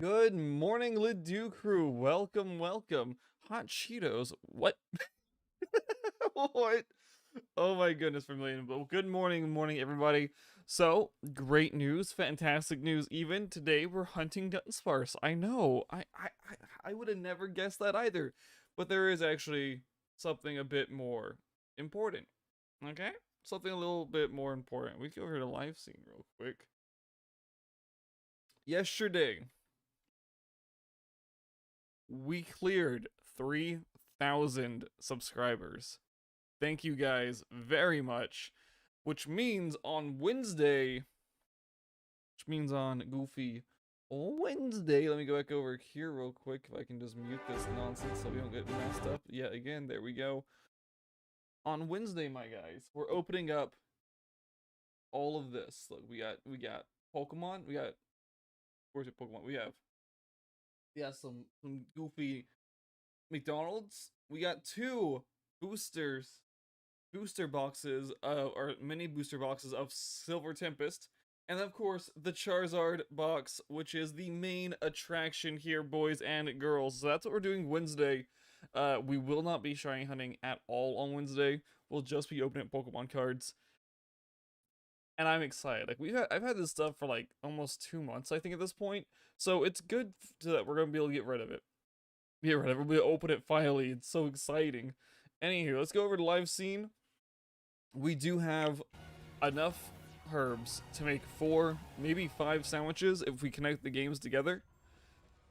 Good morning, Lidu crew. Welcome, welcome. Hot Cheetos. What? What? Oh my goodness, for a million. But good morning, everybody. So, great news, fantastic news. Even today, we're hunting Dudunsparce. I know. I would have never guessed that either. But there is actually something a bit more important. Okay? Something a little bit more important. We go over to live scene real quick. Yesterday, we cleared 3,000 subscribers. Thank you guys very much. Which means on Wednesday, which means on Goofy Wednesday, let me go back over here real quick if I can just mute this nonsense so we don't get messed up yet again. There we go. On Wednesday, my guys, we're opening up all of this. Look, we got Pokemon, where's your Pokemon? We have some goofy McDonald's. We got two booster boxes, or mini booster boxes of Silver Tempest, and of course the Charizard box, which is the main attraction here, boys and girls. So that's what we're doing Wednesday. We will not be shiny hunting at all on Wednesday. We'll just be opening Pokemon cards, and I'm excited. Like I've had this stuff for like almost 2 months, I think, at this point. So it's good that we're gonna be able to get rid of it. We'll be able to open it finally. It's so exciting. Anywho, let's go over to live scene. We do have enough herbs to make 4, maybe 5 sandwiches if we connect the games together.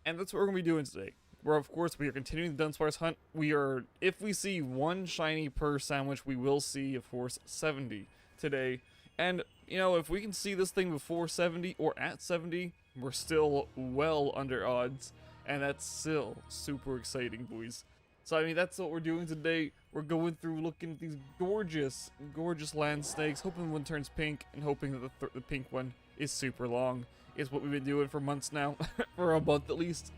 And that's what we're going to be doing today. Where, of course, we are continuing the Dudunsparce hunt. If we see 1 shiny per sandwich, we will see, of course, 70 today. And, you know, if we can see this thing before 70 or at 70, we're still well under odds. And that's still super exciting, boys. So, I mean, that's what we're doing today. We're going through looking at these gorgeous, gorgeous land snakes, hoping one turns pink, and hoping that the pink one is super long. It's what we've been doing for months now, for a month at least.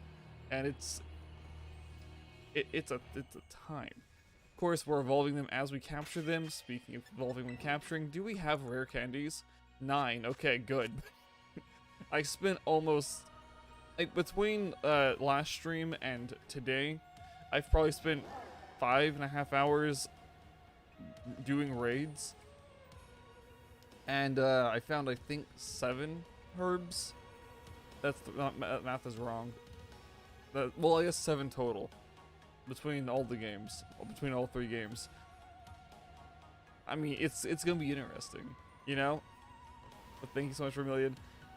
And it's a time. Of course, we're evolving them as we capture them. Speaking of evolving when capturing, do we have rare candies? 9. Okay, good. I spent almost, like, between last stream and today, I've probably spent 5.5 hours doing raids, and I found, I think, 7 herbs. That's math is wrong. Well, I guess 7 total between all the games, between all 3 games. I mean, it's gonna be interesting, you know. But thank you so much for a million.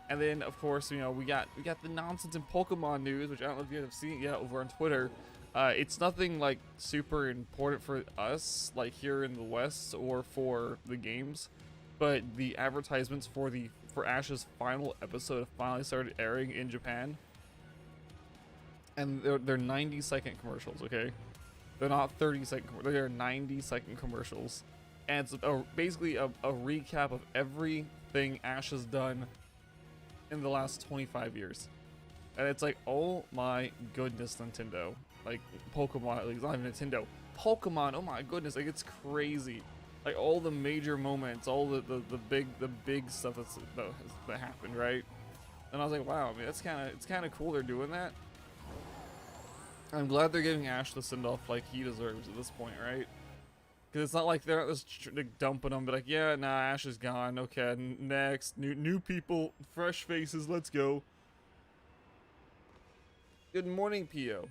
And then, of course, you know, we got the nonsense in Pokemon news, which I don't know if you guys have seen it yet over on Twitter. It's nothing like super important for us, like here in the West or for the games, but the advertisements for Ash's final episode finally started airing in Japan, and they're 90-second commercials. Okay, they're not 30-second. They're 90-second commercials, and it's basically a recap of everything Ash has done in the last 25 years. And it's like, oh my goodness, Nintendo. Like, Pokemon, at least, not even Nintendo. Pokemon, oh my goodness, like, it's crazy. Like, all the major moments, all the big stuff that happened, right? And I was like, wow, I mean, it's kind of cool they're doing that. I'm glad they're giving Ash the send-off like he deserves at this point, right? Because it's not like they're just like, dumping him, but like, yeah, nah, Ash is gone. Okay, next, new people, fresh faces, let's go. Good morning, Pio.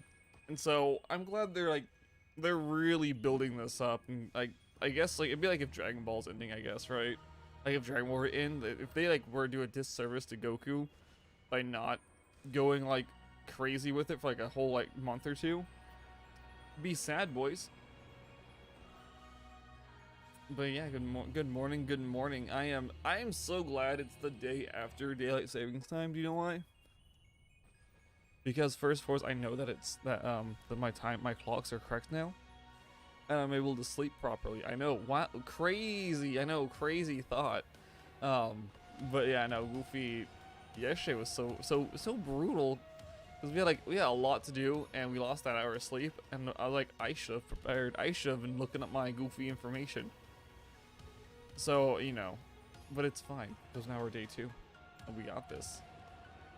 And so I'm glad they're really building this up, and like, I guess, like, it'd be like if Dragon Ball's ending, I guess, right? Like if Dragon Ball were in, if they like were to do a disservice to Goku by not going like crazy with it for like a whole like month or two, be sad, boys. But yeah, good morning. I am so glad it's the day after daylight savings time. Do you know why? Because first, I know that my clocks are correct now, and I'm able to sleep properly. I know, wow, crazy. I know, crazy thought. But yeah, no, Goofy. Yesterday was so brutal because we had a lot to do, and we lost that hour of sleep. And I was like, I should have prepared. I should have been looking up my Goofy information. So, you know, but it's fine because now we're day 2, and we got this.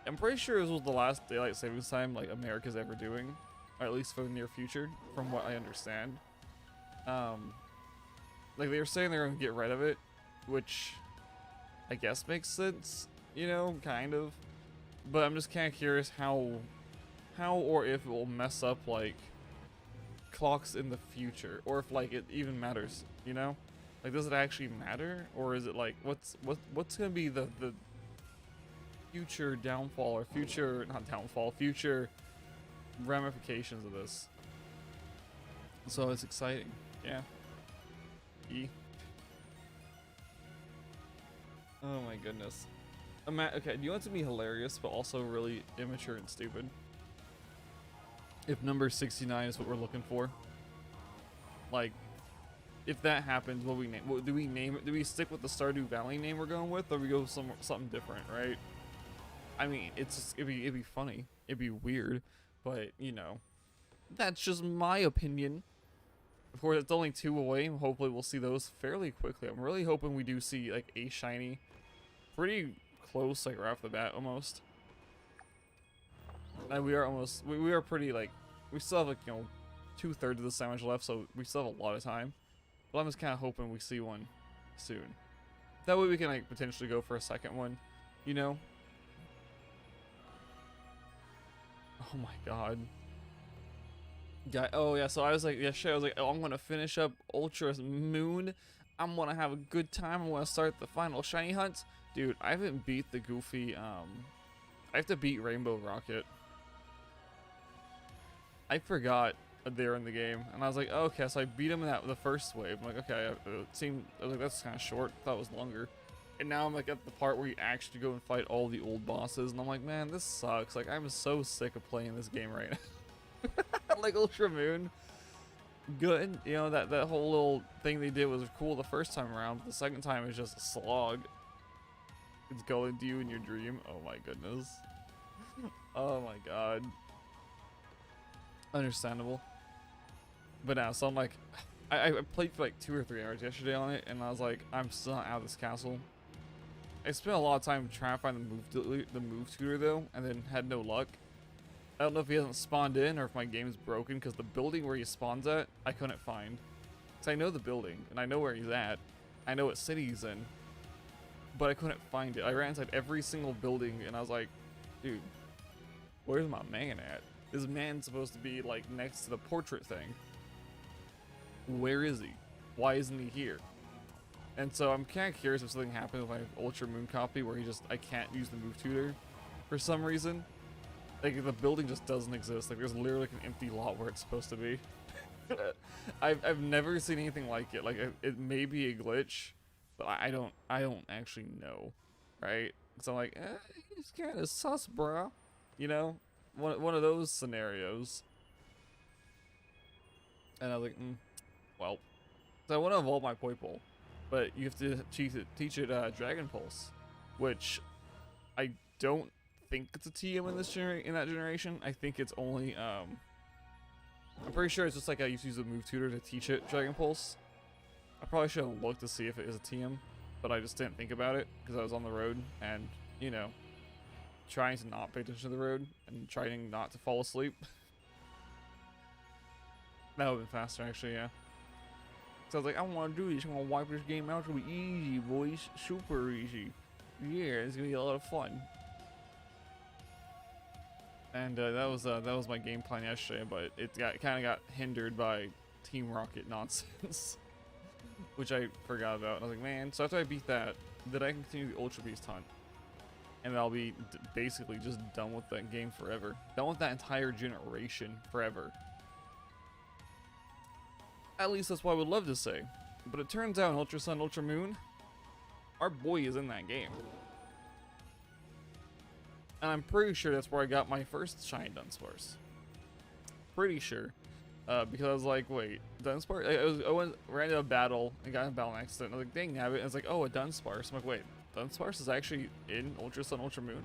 I'm pretty sure this was the last daylight savings time like America's ever doing, or at least for the near future, from what I understand. Like they were saying they're gonna get rid of it, which I guess makes sense, you know, kind of. But I'm just kind of curious how or if it will mess up like clocks in the future, or if like it even matters, you know? Like, does it actually matter, or is it like what's gonna be the future downfall, or future not downfall, future ramifications of this? So it's exciting, yeah. Oh my goodness. Okay, do you want it to be hilarious, but also really immature and stupid? If number 69 is what we're looking for, like, if that happens, what we name? What do we name it? Do we stick with the Stardew Valley name we're going with, or we go something different, right? I mean, it'd be funny, it'd be weird, but you know, that's just my opinion. Of course, it's only 2 away. Hopefully, we'll see those fairly quickly. I'm really hoping we do see like a shiny, pretty close, like right off the bat, almost. And we are almost. We are pretty like. We still have like, you know, 2/3 of the sandwich left, so we still have a lot of time. But I'm just kind of hoping we see one soon. That way we can like potentially go for a second one, you know. Oh my god. Oh yeah, so I was like, yeah, shit, I was like, oh, I'm gonna finish up Ultra Moon. I'm gonna have a good time. I'm gonna start the final shiny hunt. Dude, I haven't beat the Goofy, I have to beat Rainbow Rocket. I forgot they're in the game, and I was like, oh, okay, so I beat him in the first wave. I'm like, okay, I was like, that's kind of short. I thought it was longer. And now I'm like at the part where you actually go and fight all the old bosses, and I'm like, man, this sucks. Like, I'm so sick of playing this game right now. Like Ultra Moon, good, you know, that whole little thing they did was cool the first time around, but the second time is just a slog. It's going to you in your dream. Oh my goodness. Oh my god. Understandable. But now, so I'm like, I played for like 2 or 3 hours yesterday on it, and I was like, I'm still not out of this castle. I spent a lot of time trying to find the move tutor though, and then had no luck. I don't know if he hasn't spawned in or if my game is broken, because the building where he spawns at, I couldn't find. Because I know the building, and I know where he's at. I know what city he's in. But I couldn't find it. I ran inside every single building, and I was like, dude, where's my man at? This man's supposed to be, like, next to the portrait thing. Where is he? Why isn't he here? And so I'm kind of curious if something happened with my Ultra Moon copy, where I can't use the move tutor for some reason. Like, the building just doesn't exist. Like, there's literally like an empty lot where it's supposed to be. I've never seen anything like it. Like, it may be a glitch, but I don't actually know, right? So I'm like, it's kind of sus, bro. You know, one of those scenarios. And I was like, well, so I want to evolve my Poipole, but you have to teach it Dragon Pulse, which I don't think it's a TM in that generation. I think it's only I'm pretty sure it's just like I used to use a move tutor to teach it Dragon Pulse. I probably should have looked to see if it is a TM, but I just didn't think about it because I was on the road and, you know, trying to not pay attention to the road and trying not to fall asleep. That would have been faster actually, yeah. So I was like, I want to do this. I'm gonna wipe this game out. It's gonna be easy, boys. Super easy. Yeah, it's gonna be a lot of fun. And that was my game plan yesterday, but it kind of got hindered by Team Rocket nonsense, which I forgot about. And I was like, man. So after I beat that, then I can continue the Ultra Beast hunt, and I'll be basically just done with that game forever. Done with that entire generation forever. At least that's what I would love to say. But it turns out in Ultra Sun, Ultra Moon, our boy is in that game. And I'm pretty sure that's where I got my first shiny Dudunsparce. Pretty sure. Because I was like, wait, Dudunsparce? I ran into a battle and got in a battle accident. I was like, dang nabbit. And it's like, oh, a Dudunsparce. I'm like, wait, Dudunsparce is actually in Ultra Sun, Ultra Moon?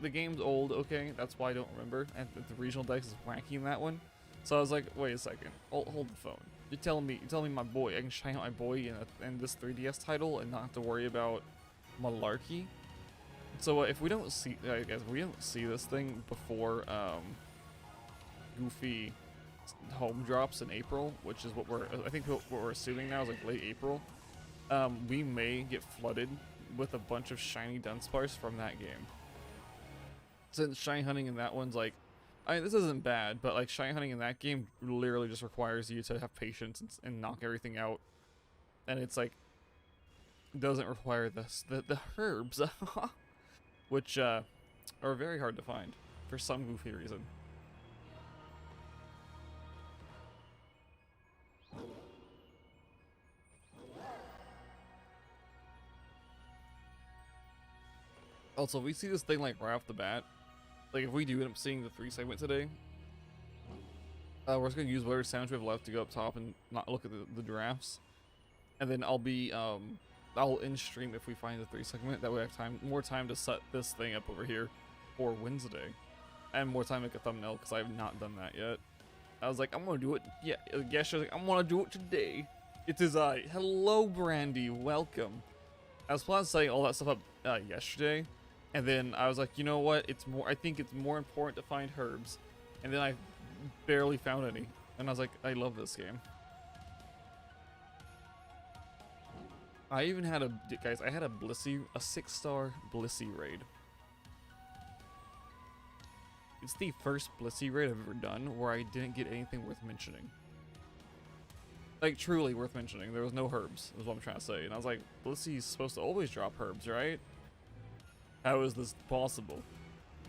The game's old, okay? That's why I don't remember. And the regional dex is wacky in that one. So I was like, wait a second. Hold the phone. You're telling me my boy, I can shine out my boy in this 3DS title and not have to worry about malarkey? So if we don't see, I guess if we don't see this thing before Goofy home drops in April, which is what I think what we're assuming now is like late April, we may get flooded with a bunch of shiny Dudunsparce from that game. Since shiny hunting in that one's like, I mean, this isn't bad, but like shiny hunting in that game literally just requires you to have patience and knock everything out, and it's like doesn't require the herbs, which are very hard to find for some goofy reason. Also, if we see this thing like right off the bat, like if we do end up seeing the 3 segment today, we're just gonna use whatever sounds we have left to go up top and not look at the drafts, and then I'll end stream if we find the 3 segment. That way I have more time to set this thing up over here for Wednesday, and more time to make a thumbnail because I have not done that yet. I was like, I'm gonna do it. Yeah, yesterday I'm gonna do it today. It is I. Hello, Brandy. Welcome. I was planning on setting all that stuff up yesterday. And then I was like, you know what? I think it's more important to find herbs. And then I barely found any. And I was like, I love this game. I even had guys, I had a 6-star Blissey raid. It's the first Blissey raid I've ever done where I didn't get anything worth mentioning. Like, truly worth mentioning. There was no herbs, is what I'm trying to say. And I was like, Blissey's supposed to always drop herbs, right? How is this possible?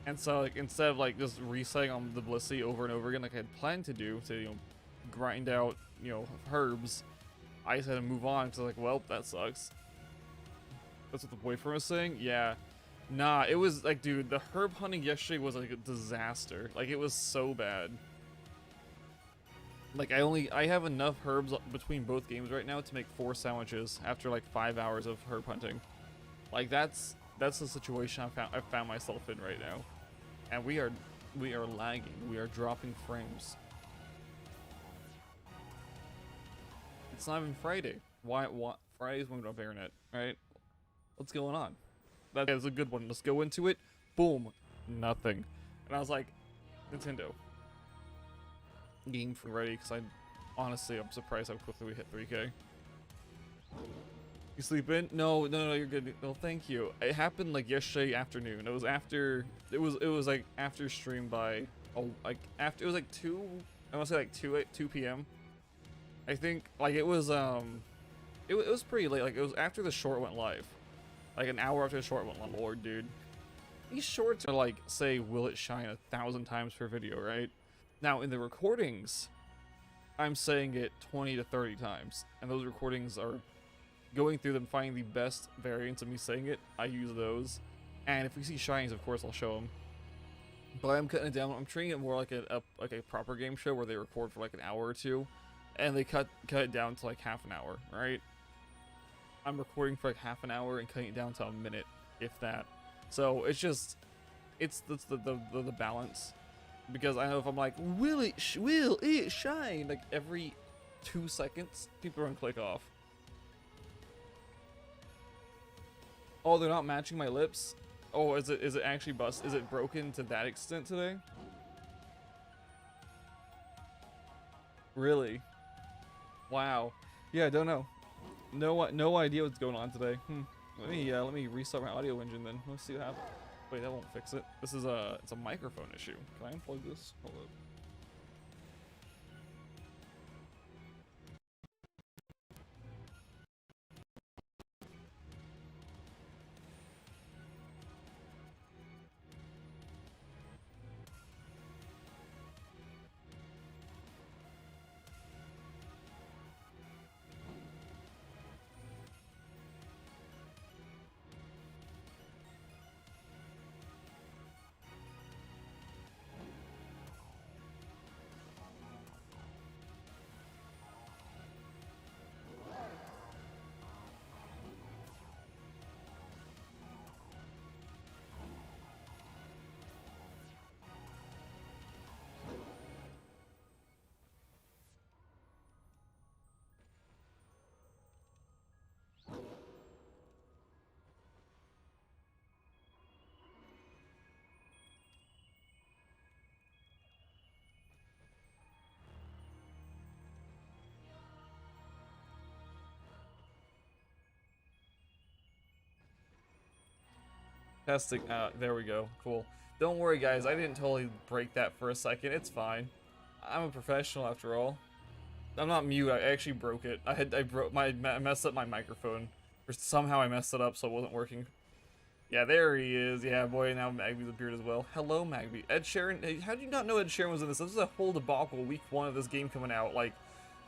And so, like, instead of like just resetting on the Blissey over and over again, like I had planned to do, to, you know, grind out, you know, herbs, I just had to move on. So, like, well, that sucks. That's what the boyfriend was saying. Yeah, nah, it was like, dude, the herb hunting yesterday was like a disaster. Like, it was so bad. Like, I have enough herbs between both games right now to make 4 sandwiches after like 5 hours of herb hunting. Like, that's the situation I found myself in right now, and we are lagging. We are dropping frames. It's not even Friday. Why? Friday's when we don't have internet, right? What's going on? That is a good one. Let's go into it. Boom, nothing. And I was like, Nintendo, game ready? Because I'm surprised how quickly we hit 3K. You sleep in? No, you're good. No, thank you. It happened like yesterday afternoon. It was after. It was like after stream by. Oh, like after. It was like 2. I want to say like 2 p.m. I think like it was It was pretty late. Like it was after the short went live. Like an hour after the short went live. Lord, dude. These shorts are like say, will it shine 1,000 times per video, right? Now in the recordings, I'm saying it 20 to 30 times, and those recordings are going through them, finding the best variants of me saying it. I use those, and if we see shinies, of course I'll show them. But I'm cutting it down. I'm treating it more like a proper game show where they record for like an hour or two, and they cut it down to like half an hour, right? I'm recording for like half an hour and cutting it down to a minute, if that. So it's just, it's the balance. Because I know if I'm like, will it shine? Like every 2 seconds, people are gonna click off. Oh, they're not matching my lips? Oh, is it actually bust? Is it broken to that extent today? Really? Wow. Yeah, I don't know. No idea what's going on today. Let me restart my audio engine then. Let's see what happens. Wait, that won't fix it. This is it's a microphone issue. Can I unplug this? Hold up. Testing. There we go. Cool. Don't worry, guys. I didn't totally break that for a second. It's fine. I'm a professional after all. I'm not mute. I actually broke it. I messed up my microphone. Or somehow I messed it up so it wasn't working. Yeah, there he is. Yeah, boy, now Magby's appeared as well. Hello, Magby. Ed Sheeran. Hey, how did you not know Ed Sheeran was in this? This was a whole debacle week 1 of this game coming out. Like,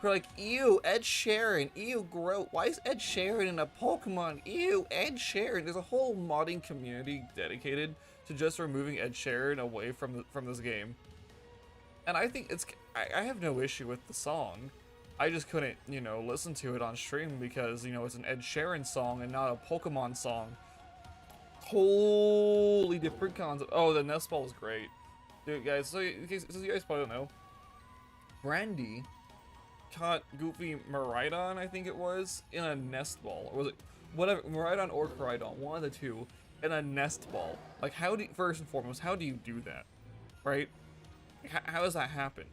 we're like, ew, Ed Sheeran. Ew, gross. Why is Ed Sheeran in a Pokemon? Ew, Ed Sheeran. There's a whole modding community dedicated to just removing Ed Sheeran away from this game. And I think I have no issue with the song. I just couldn't, you know, listen to it on stream because, you know, it's an Ed Sheeran song and not a Pokemon song. Totally different concept. Oh, the nest ball is great. Dude, guys, so you guys probably don't know, Brandy caught Goofy Miraidon, I think it was, in a nest ball. Or was it, whatever, Miraidon or Coridon, one of the two, in a nest ball. Like, how do you, first and foremost, how do you do that? Right? How does that happen?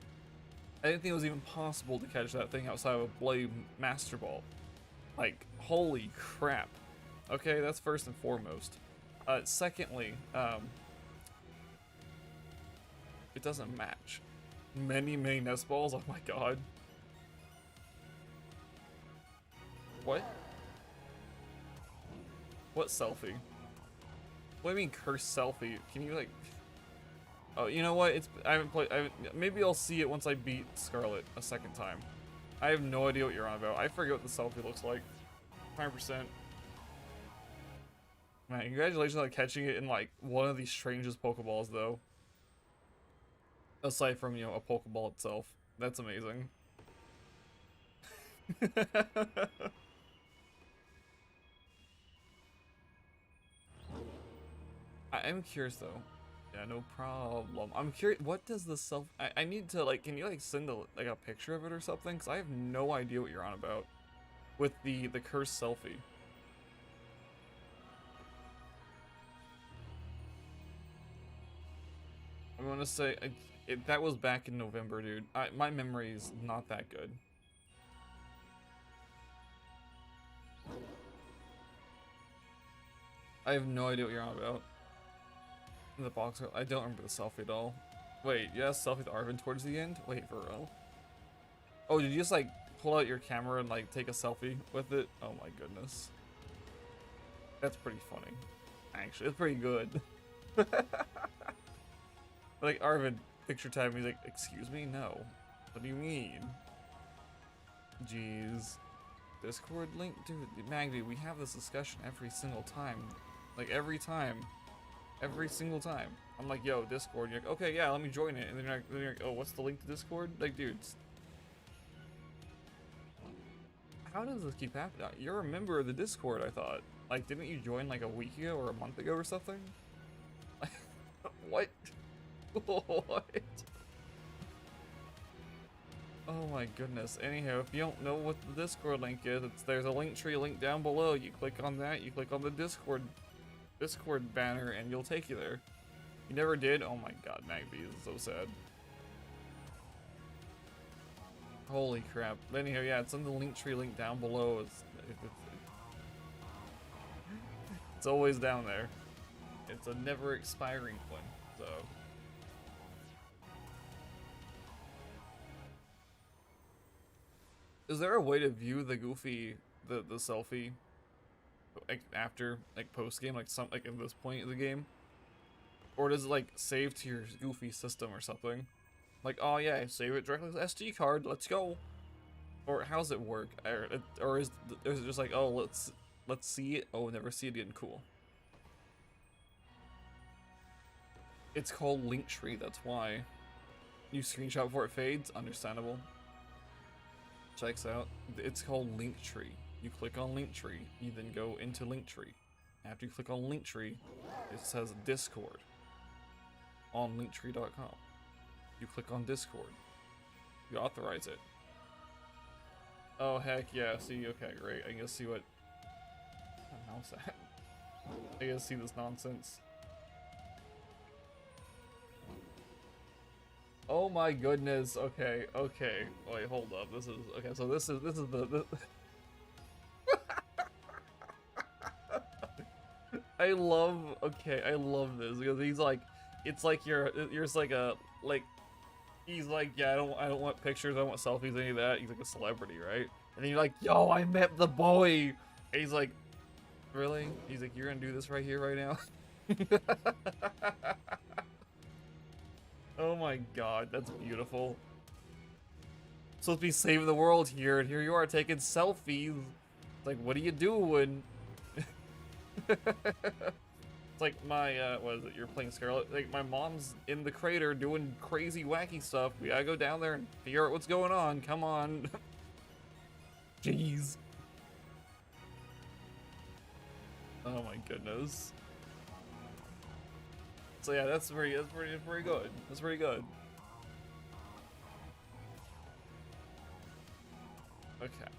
I didn't think it was even possible to catch that thing outside of a Blade Master Ball. Like, holy crap. Okay, that's first and foremost. Secondly, it doesn't match. Many nest balls, oh my god. What? What selfie? What do you mean cursed selfie? Can you like... Oh, you know what? I haven't played... maybe I'll see it once I beat Scarlet a second time. I have no idea what you're on about. I forget what the selfie looks like. 100%. Man, congratulations on catching it in like one of the strangest Pokeballs though. Aside from, you know, a Pokeball itself. That's amazing. I'm curious though. Yeah, no problem. I'm curious, what does the self... I need to, like, can you, like, send a picture of it or something? Because I have no idea what you're on about. With the cursed selfie. I'm gonna say, that was back in November, dude. My memory is not that good. I have no idea what you're on about. The box, I don't remember the selfie at all. Wait, yeah, selfie with Arvin towards the end? Wait, for real? Oh, did you just like pull out your camera and like take a selfie with it? Oh my goodness. That's pretty funny. Actually, it's pretty good. Like Arvin, picture time, he's like, excuse me? No. What do you mean? Jeez. Discord link? Dude, Magby, we have this discussion every single time. Like every time. Every single time. I'm like, yo, Discord. You're like, okay, yeah, let me join it. And then you're like, oh, what's the link to Discord? Like, dudes. How does this keep happening? You're a member of the Discord, I thought. Like, didn't you join like a week ago or a month ago or something? What? What? Oh my goodness. Anyhow, if you don't know what the Discord link is, there's a link tree link down below. You click on that, you click on the Discord banner, and you'll take you there. You never did? Oh my god, Magby, this is so sad. Holy crap. But anyhow, yeah, it's in the link tree link down below. It's always down there. It's a never expiring one, so. Is there a way to view the Goofy, the selfie, like after, like post game, like at this point in the game, or does it like save to your Goofy system or something? Like, oh yeah, save it directly to the SD card. Let's go. Or how's it work? Or is it just like, oh, let's see it. Oh, never see it again. Cool. It's called Linktree. That's why. You screenshot before it fades. Understandable. Checks out. It's called Linktree. You click on Linktree, you then go into Linktree. After you click on Linktree, it says Discord on linktree.com. You click on Discord. You authorize it. Oh heck yeah, see, okay, great. I can see what mouse at. I can see this nonsense. Oh my goodness, okay. Wait, hold up. This is okay, so this is the I I love, okay, I love this because he's like, it's like you're just like a, like, he's like, yeah, I don't want pictures, I don't want selfies, any of that. He's like a celebrity, right? And then you're like, yo, I met the boy. And he's like, really? He's like, you're gonna do this right here, right now? Oh my god, that's beautiful. Supposed to be saving the world here, and here you are taking selfies. Like, what are you doing? It's like my, what is it, you're playing Scarlet? Like, my mom's in the crater doing crazy, wacky stuff. We gotta go down there and figure out what's going on. Come on. Jeez. Oh my goodness. So yeah, that's pretty good. That's pretty good. Okay.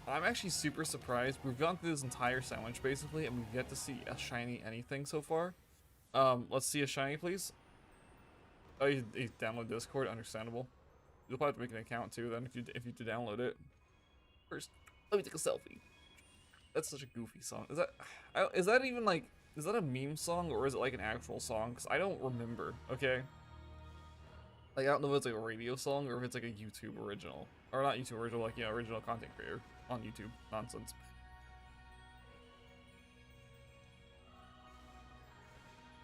I'm actually super surprised. We've gone through this entire sandwich basically, and we've yet to see a shiny anything so far. Let's see a shiny, please. Oh, you download Discord, understandable. You'll probably have to make an account too then if you download it. First, let me take a selfie. That's such a goofy song. Is that even like, is that a meme song or is it like an actual song? Because I don't remember, okay? Like, I don't know if it's like a radio song or if it's like a YouTube original. Or not YouTube original, like, you know, original content creator on YouTube. Nonsense.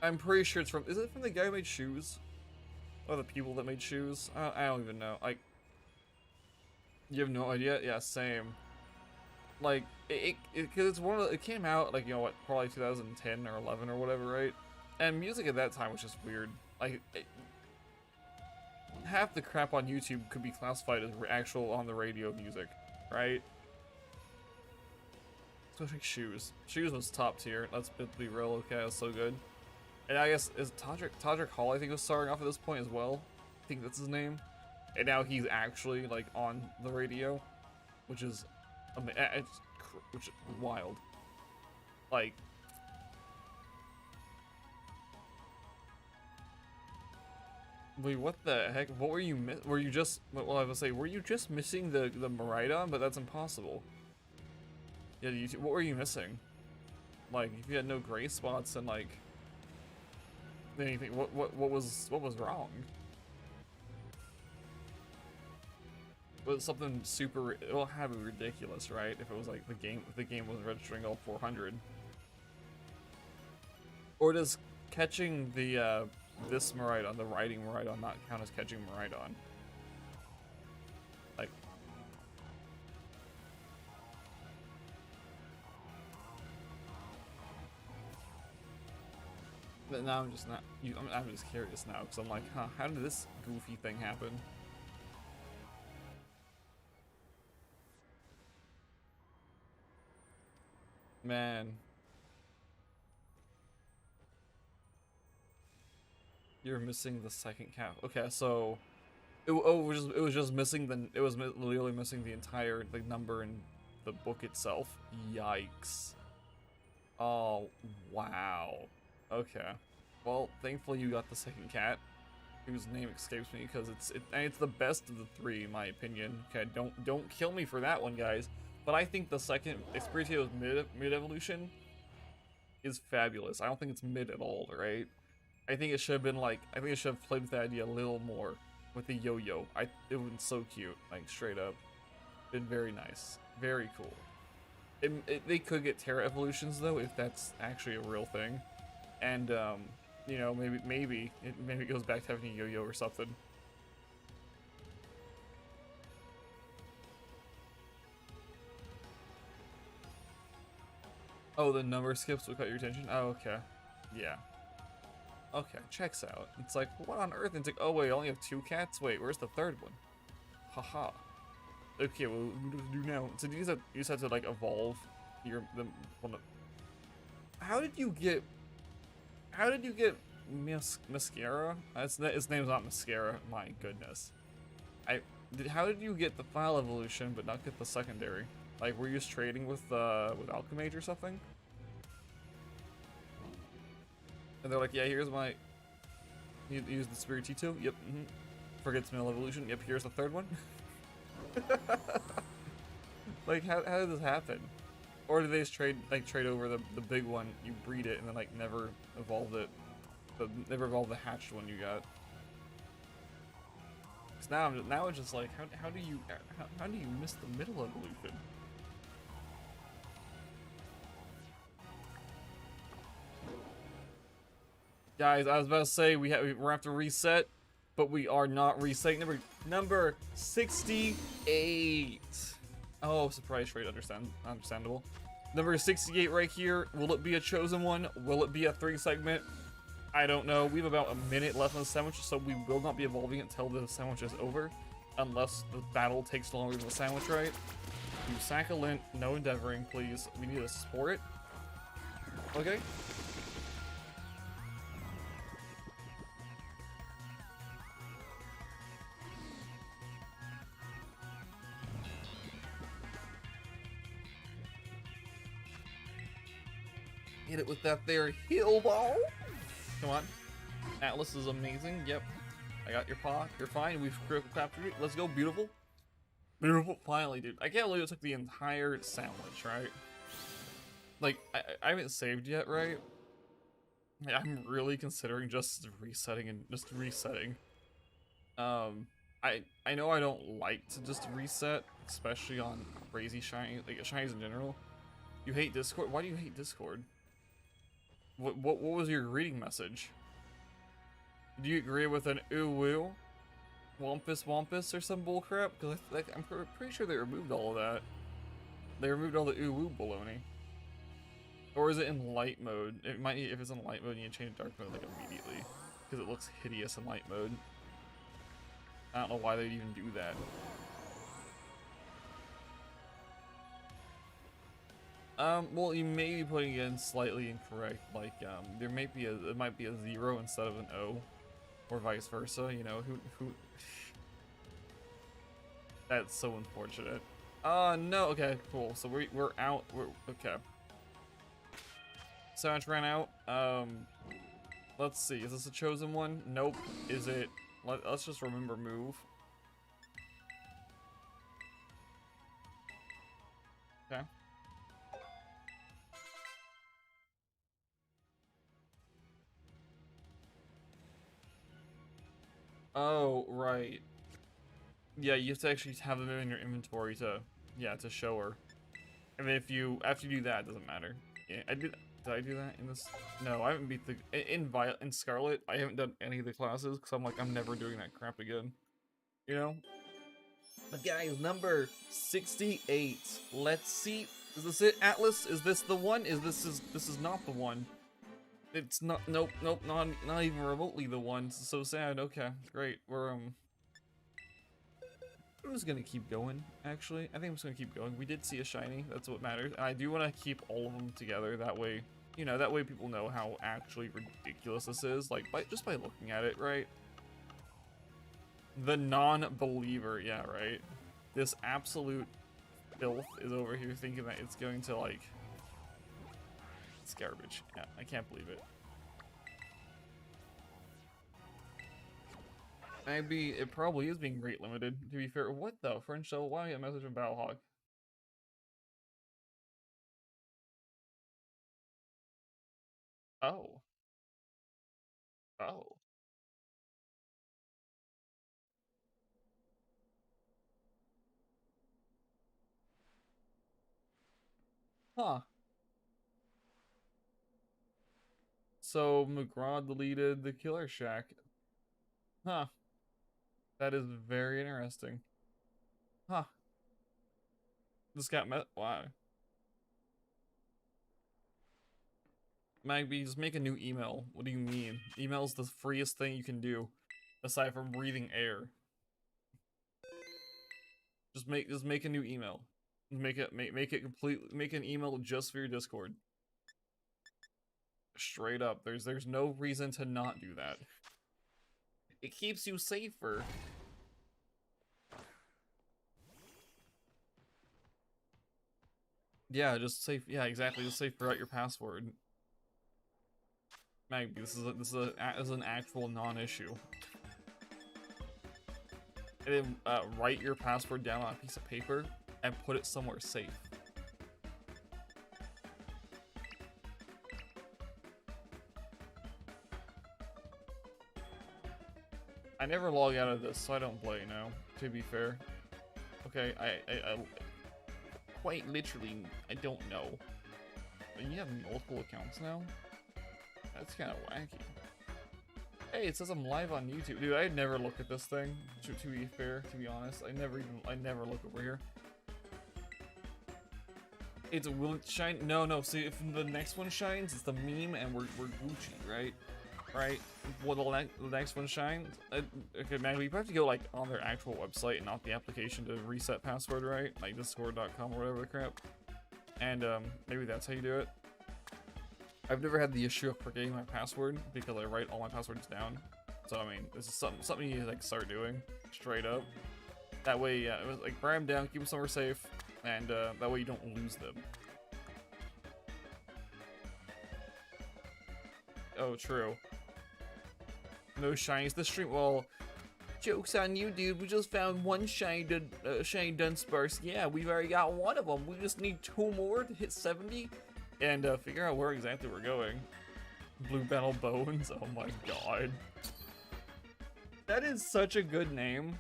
I'm pretty sure it's from, is it from the guy who made shoes? Or the people that made shoes? I don't even know. Like, you have no idea? Yeah, same. Like, cause it's one of the, it came out like, you know what, probably 2010 or 11 or whatever, right? And music at that time was just weird. Like, half the crap on YouTube could be classified as actual on the radio music, right? Especially Shoes. Shoes was top tier. Let's be real. Okay, that's so good. And I guess is Todrick Hall, I think, was starting off at this point as well. I think that's his name. And now he's actually like on the radio, which is, which is wild. Like, wait, what the heck? What were you were you just, well, I was say, were you just missing the Miraidon? But that's impossible. Yeah, what were you missing? Like, if you had no gray spots and like anything, what was wrong? Was something super? It'll have to be ridiculous, right? If it was like if the game was registering all 400, or does catching the this Miraidon, the riding Miraidon, not count as catching Miraidon? Like, but now I'm just not. I'm just curious now because I'm like, huh? How did this goofy thing happen? Man, you're missing the second cap. Okay, so it was just missing literally missing the entire like number in the book itself. Yikes. Oh wow. Okay. Well, thankfully you got the second cat, whose name escapes me because it's the best of the three in my opinion. Okay, don't kill me for that one, guys. But I think the second Espirito's mid evolution is fabulous. I don't think it's mid at all, right? I think it should have been like, I think it should have played with that idea a little more with the yo-yo. It would have been so cute, like straight up. Been very nice, very cool. They could get Terra evolutions though if that's actually a real thing, and you know, maybe it goes back to having a yo-yo or something. Oh, the number skips will cut your attention? Oh, okay. Yeah. Okay, checks out. It's like, what on earth? And it's like, oh wait, I only have 2 cats? Wait, where's the third one? Haha. Okay, well, what do we do now? So you just have to like evolve how did you get Mascara? His name's not Mascara, my goodness. How did you get the file evolution but not get the secondary? Like, were you just trading with Alchemage or something? And they're like, yeah, here's my... You use the Spiritito? Yep, Forget Smell Evolution? Yep, here's the third one? Like, how did this happen? Or do they just trade over the big one, you breed it, and then like never evolve it, but never evolve the hatched one you got? Because now it's just like, how do you miss the middle evolution? Guys, I was about to say we're gonna have to reset, but we are not resetting. Number 68. Oh, surprise rate, understandable. Number 68 right here. Will it be a chosen one? Will it be a 3-segment? I don't know. We have about a minute left on the sandwich, so we will not be evolving until the sandwich is over, unless the battle takes longer than the sandwich, right? You sack a lint, no endeavoring, please. We need to sport it. Okay. Hit it with that there heal ball. Come on. Atlas is amazing. Yep. I got your paw. You're fine. We've critical captured it. Let's go. Beautiful. Beautiful. Finally, dude. I can't believe it took the entire sandwich, right? Like, I haven't saved yet, right? I'm really considering just resetting and just resetting. I know I don't like to just reset, especially on crazy shiny, like shinies in general. You hate Discord? Why do you hate Discord? What was your greeting message? Do you agree with an ooh woo? Wampus or some bullcrap? Because I'm pretty sure they removed all of that. They removed all the ooh woo baloney. Or is it in light mode? It might need, if it's in light mode, you need to change to dark mode like immediately. Because it looks hideous in light mode. I don't know why they'd even do that. Well, you may be putting it in slightly incorrect. Like, there might be it might be a 0 instead of an O, or vice versa. You know, who? That's so unfortunate. No. Okay, cool. So we're out. Okay. Sandwich ran out. Let's see. Is this a chosen one? Nope. Is it? Let's just remember move. Okay. Oh, right. Yeah, you have to actually have them in your inventory to, yeah, to show her. And if you, after you do that, it doesn't matter. Yeah, did I do that in this? No, I haven't beat the, in Scarlet, I haven't done any of the classes, because I'm like, I'm never doing that crap again. You know? But guys, number 68. Let's see. Is this it, Atlas? Is this the one? This is not the one. It's not, nope, not even remotely the one. It's so sad. Okay, great. I'm just gonna keep going, actually. I think I'm just gonna keep going. We did see a shiny, that's what matters. And I do want to keep all of them together, that way, you know, that way people know how actually ridiculous this is, like, just by looking at it, right? The non-believer, yeah, right? This absolute filth is over here thinking that it's going to, like... It's garbage. Yeah, I can't believe it. Maybe it probably is being rate limited, to be fair. What the? French Shell? Why a message from Battlehawk? Oh. Oh. Huh. So McGraw deleted the Killer Shack. Huh. That is very interesting. Huh. This got met. Wow. Magby, just make a new email. What do you mean? Email's the freest thing you can do, aside from breathing air. Just make a new email. Make it complete. Make an email just for your Discord. Straight up, there's no reason to not do that. It keeps you safer. Yeah, just say, yeah, exactly. Just say forgot your password. Magby, this is an actual non-issue. And then write your password down on a piece of paper and put it somewhere safe. I never log out of this, so I don't play now, to be fair. Okay, I quite literally, I don't know. You have multiple accounts now? That's kind of wacky. Hey, it says I'm live on YouTube. Dude, I never look at this thing, to be fair, to be honest. I never look over here. It's will it shine? No, see, if the next one shines, it's the meme and we're Gucci, right? Right? Well, the next one shines. Okay, man, we have to go like on their actual website and not the application to reset password, right? Like discord.com or whatever the crap. And maybe that's how you do it. I've never had the issue of forgetting my password because I write all my passwords down. So I mean, this is something you like start doing straight up. That way, yeah, it was like write them down, keep them somewhere safe, and that way you don't lose them. Oh, true. No shinies this stream. Well, joke's on you, dude. We just found one shiny Dudunsparce. Yeah, we've already got one of them. We just need 2 more to hit 70 and figure out where exactly we're going. Blue Battle Bones. Oh my god. That is such a good name.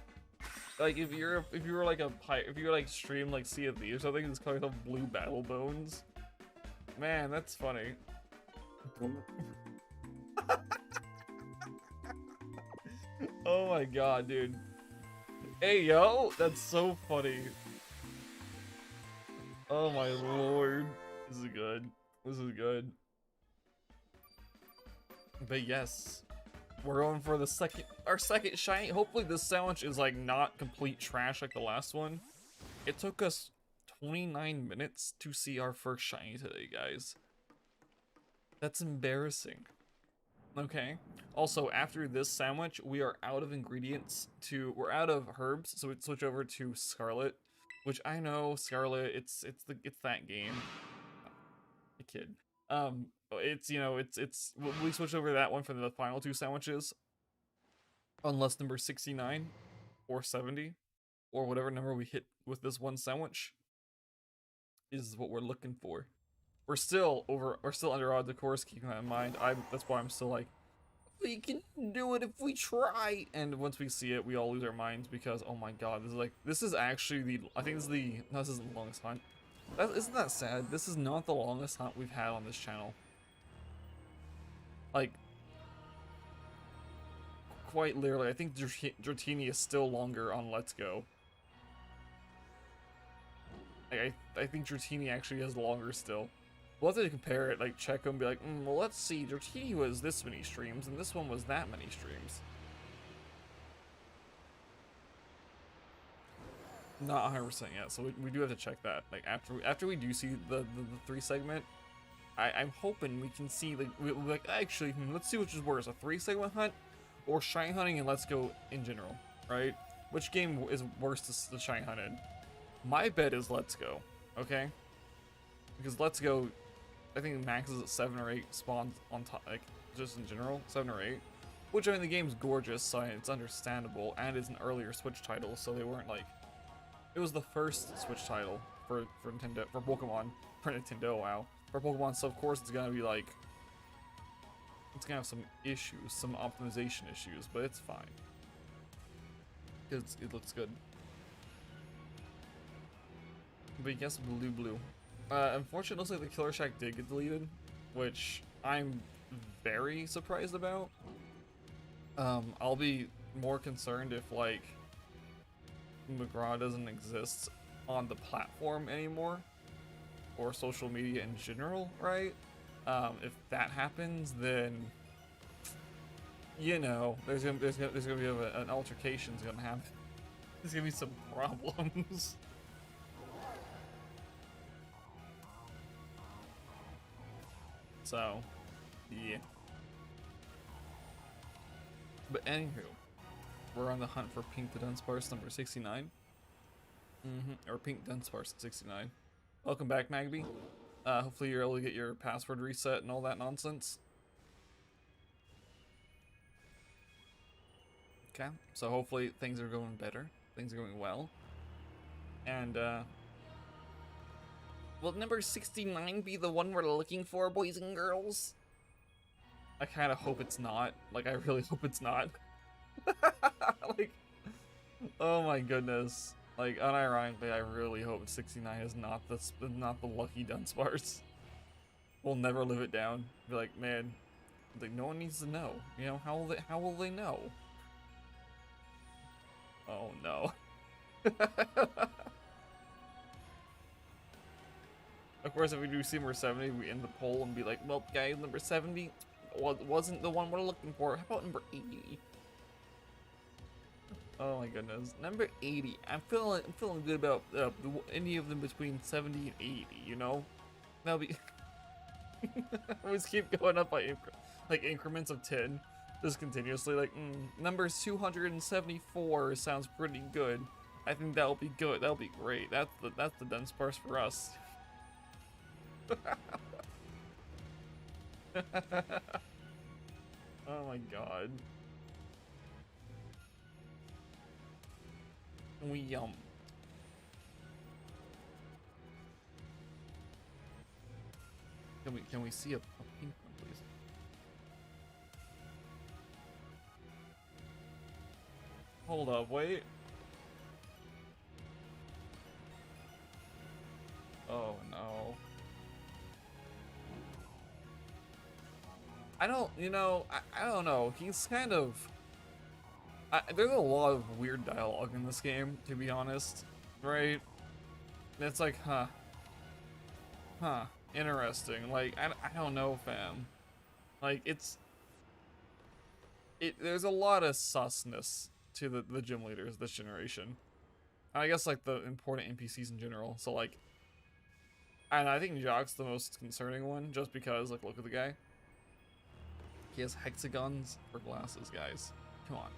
Like if you were like stream like Sea of Thieves or something, it's called Blue Battle Bones. Man, that's funny. Oh my god, dude. Hey, yo! That's so funny. Oh my lord. This is good. This is good. But yes. We're going for our second shiny. Hopefully this sandwich is like not complete trash like the last one. It took us 29 minutes to see our first shiny today, guys. That's embarrassing. Okay. Also, after this sandwich, we are out of ingredients we're out of herbs, so we'd switch over to Scarlet, which I know Scarlet, it's that game. A kid. We switch over to that one for the final 2 sandwiches. Unless number 69 or 70 or whatever number we hit with this one sandwich is what we're looking for. We're still under odds, of course, keeping that in mind. That's why I'm still like, we can do it if we try. And once we see it, we all lose our minds because, oh my god, this is actually this isn't the longest hunt. Isn't that sad? This is not the longest hunt we've had on this channel. Like, quite literally, I think Dratini is still longer on Let's Go. Like, I think Dratini actually is longer still. We'll have to compare it, like check them, be like, well, let's see, Dratini was this many streams, and this one was that many streams. Not 100% yet, so we do have to check that. Like, after we do see the 3 segment, I'm hoping we can see, like, we'll be like, actually, let's see which is worse, a 3 segment hunt, or shiny hunting and Let's Go in general, right? Which game is worse to shiny hunted? My bet is Let's Go, okay? Because Let's Go, I think maxes at 7 or 8 spawns on top, like, just in general, 7 or 8. Which, I mean, the game's gorgeous, so it's understandable, and it's an earlier Switch title, so they weren't, like... It was the first Switch title for Nintendo, for Pokemon, for Nintendo, wow. For Pokemon, so of course it's gonna be, like... It's gonna have some issues, some optimization issues, but it's fine. It looks good. But yes, blue. Unfortunately, it looks like the Killer Shack did get deleted, which I'm very surprised about. I'll be more concerned if, like, McGraw doesn't exist on the platform anymore, or social media in general, right? If that happens, then, you know, there's gonna be an altercation's gonna happen. There's gonna be some problems. So, yeah. But anywho, we're on the hunt for Pink Dudunsparce number 69. Or Pink Dudunsparce 69. Welcome back, Magby. Hopefully you're able to get your password reset and all that nonsense. Okay, so hopefully things are going better. Things are going well. And, will number 69 be the one we're looking for, boys and girls? I kind of hope it's not. Like, I really hope it's not. Like, oh my goodness. Like, unironically, I really hope 69 is not the lucky Dunsparce. We'll never live it down. Be like, man, like no one needs to know. You know, how will they know? Oh no. Of course, if we do see number 70, we end the poll and be like, well, guys, number 70 wasn't the one we're looking for. How about number 80? Oh my goodness, number 80. I'm feeling good about any of them between 70 and 80. You know, that'll be. Always keep going up by like increments of 10, just continuously. Like number 274 sounds pretty good. I think that'll be good. That'll be great. That's the Dunsparce for us. Oh my god. Can we see a pink one, please? Hold up, wait. Oh no. I don't, you know, I don't know. He's kind of. There's a lot of weird dialogue in this game, to be honest, right? It's like, huh, interesting. Like, I don't know, fam. Like, there's a lot of susness to the gym leaders this generation. I guess, like, the important NPCs in general. So, like, and I think Jock's the most concerning one, just because, like, look at the guy. He has hexagons for glasses, guys. Come on.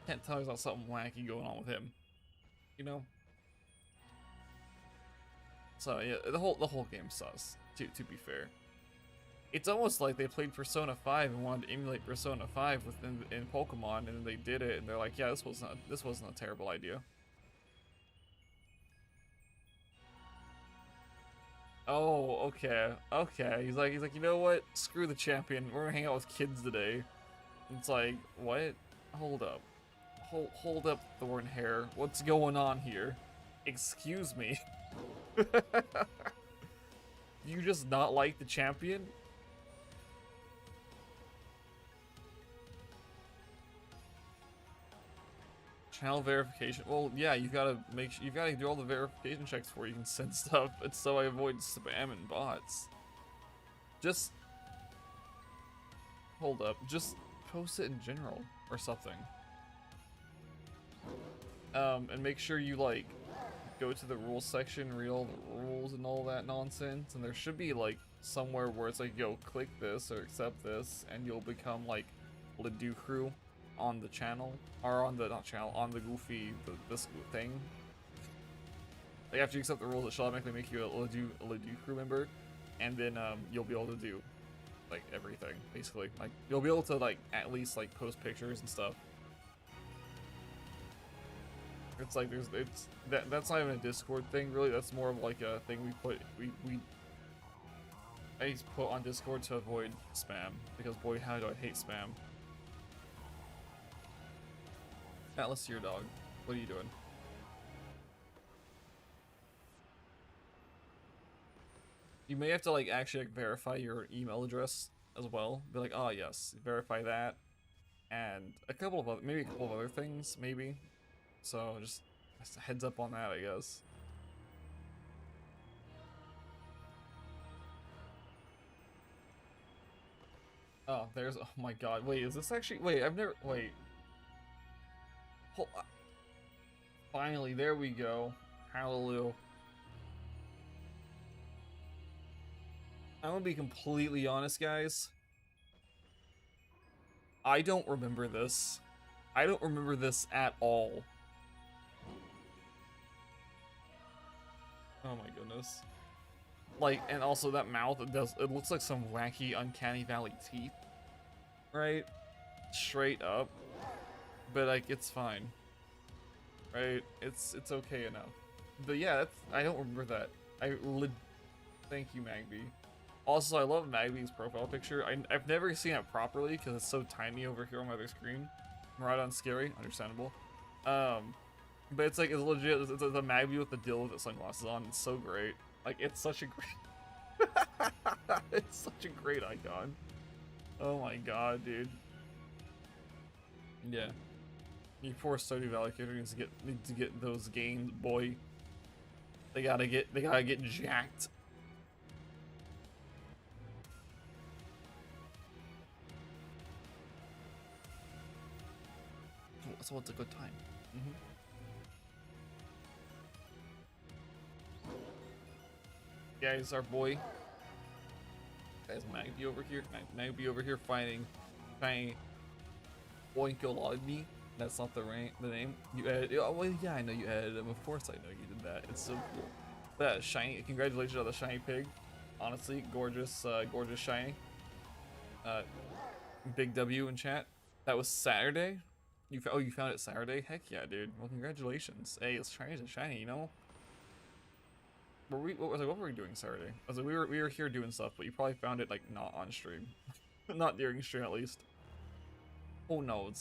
Can't tell there's not something wacky going on with him, you know. So yeah, the whole game's sus. To be fair, it's almost like they played Persona 5 and wanted to emulate Persona 5 in Pokemon, and then they did it, and they're like, yeah, this wasn't a terrible idea. Oh, okay. He's like, you know what? Screw the champion. We're gonna hang out with kids today. It's like, what? Hold up. Hold up, Thorn Hair. What's going on here? Excuse me. You just not like the champion? Channel verification. Well, yeah, you gotta do all the verification checks before you can send stuff. It's so I avoid spam and bots. Just hold up. Just post it in general or something. And make sure you like go to the rules section, read all the rules and all that nonsense, and there should be like somewhere where it's like, yo, click this or accept this, and you'll become like Lidu crew on the channel, or on the on the Goofy this thing. Like after you accept the rules, it should automatically make you a Lidu crew member, and then you'll be able to do like everything basically. Like you'll be able to like at least like post pictures and stuff. It's like that's not even a Discord thing really. That's more of like a thing I used to put on Discord to avoid spam, because boy how do I hate spam. Atlas, your dog. What are you doing? You may have to like actually like verify your email address as well. Be like, oh yes, verify that, and maybe a couple of other things maybe. So just a heads up on that, I guess. Oh, oh my god, wait, is this actually, wait, wait. Finally, there we go. Hallelujah. I'm gonna be completely honest, guys. I don't remember this. I don't remember this at all. Oh my goodness. Like, and also that mouth, it looks like some wacky Uncanny Valley teeth. Right? Straight up. But like, it's fine. Right? It's okay enough. But yeah, I don't remember that. Thank you, Magby. Also, I love Magby's profile picture. I've never seen it properly because it's so tiny over here on my other screen. Miraidon's scary, understandable. But it's like, it's legit, it's the Magby with the deal with the sunglasses on. It's so great. Like, it's such a great, it's such a great icon. Oh my god, dude. Yeah. You poor Stardew Valley characters need to get those gains, boy. They gotta get jacked. So it's a good time. Guys, our boy. Guys, Magby over here. Magby over here fighting Oinkologny. That's not the name. You added. Oh, well, yeah, I know you added him. Of course, I know you did that. It's so cool. That shiny. Congratulations on the shiny pig. Honestly, gorgeous, gorgeous shiny. Big W in chat. That was Saturday. You found it Saturday? Heck yeah, dude. Well, congratulations. Hey, it's shiny, you know. What were we doing Saturday? I was like, we were here doing stuff, but you probably found it like not on stream, not during stream at least. Oh no,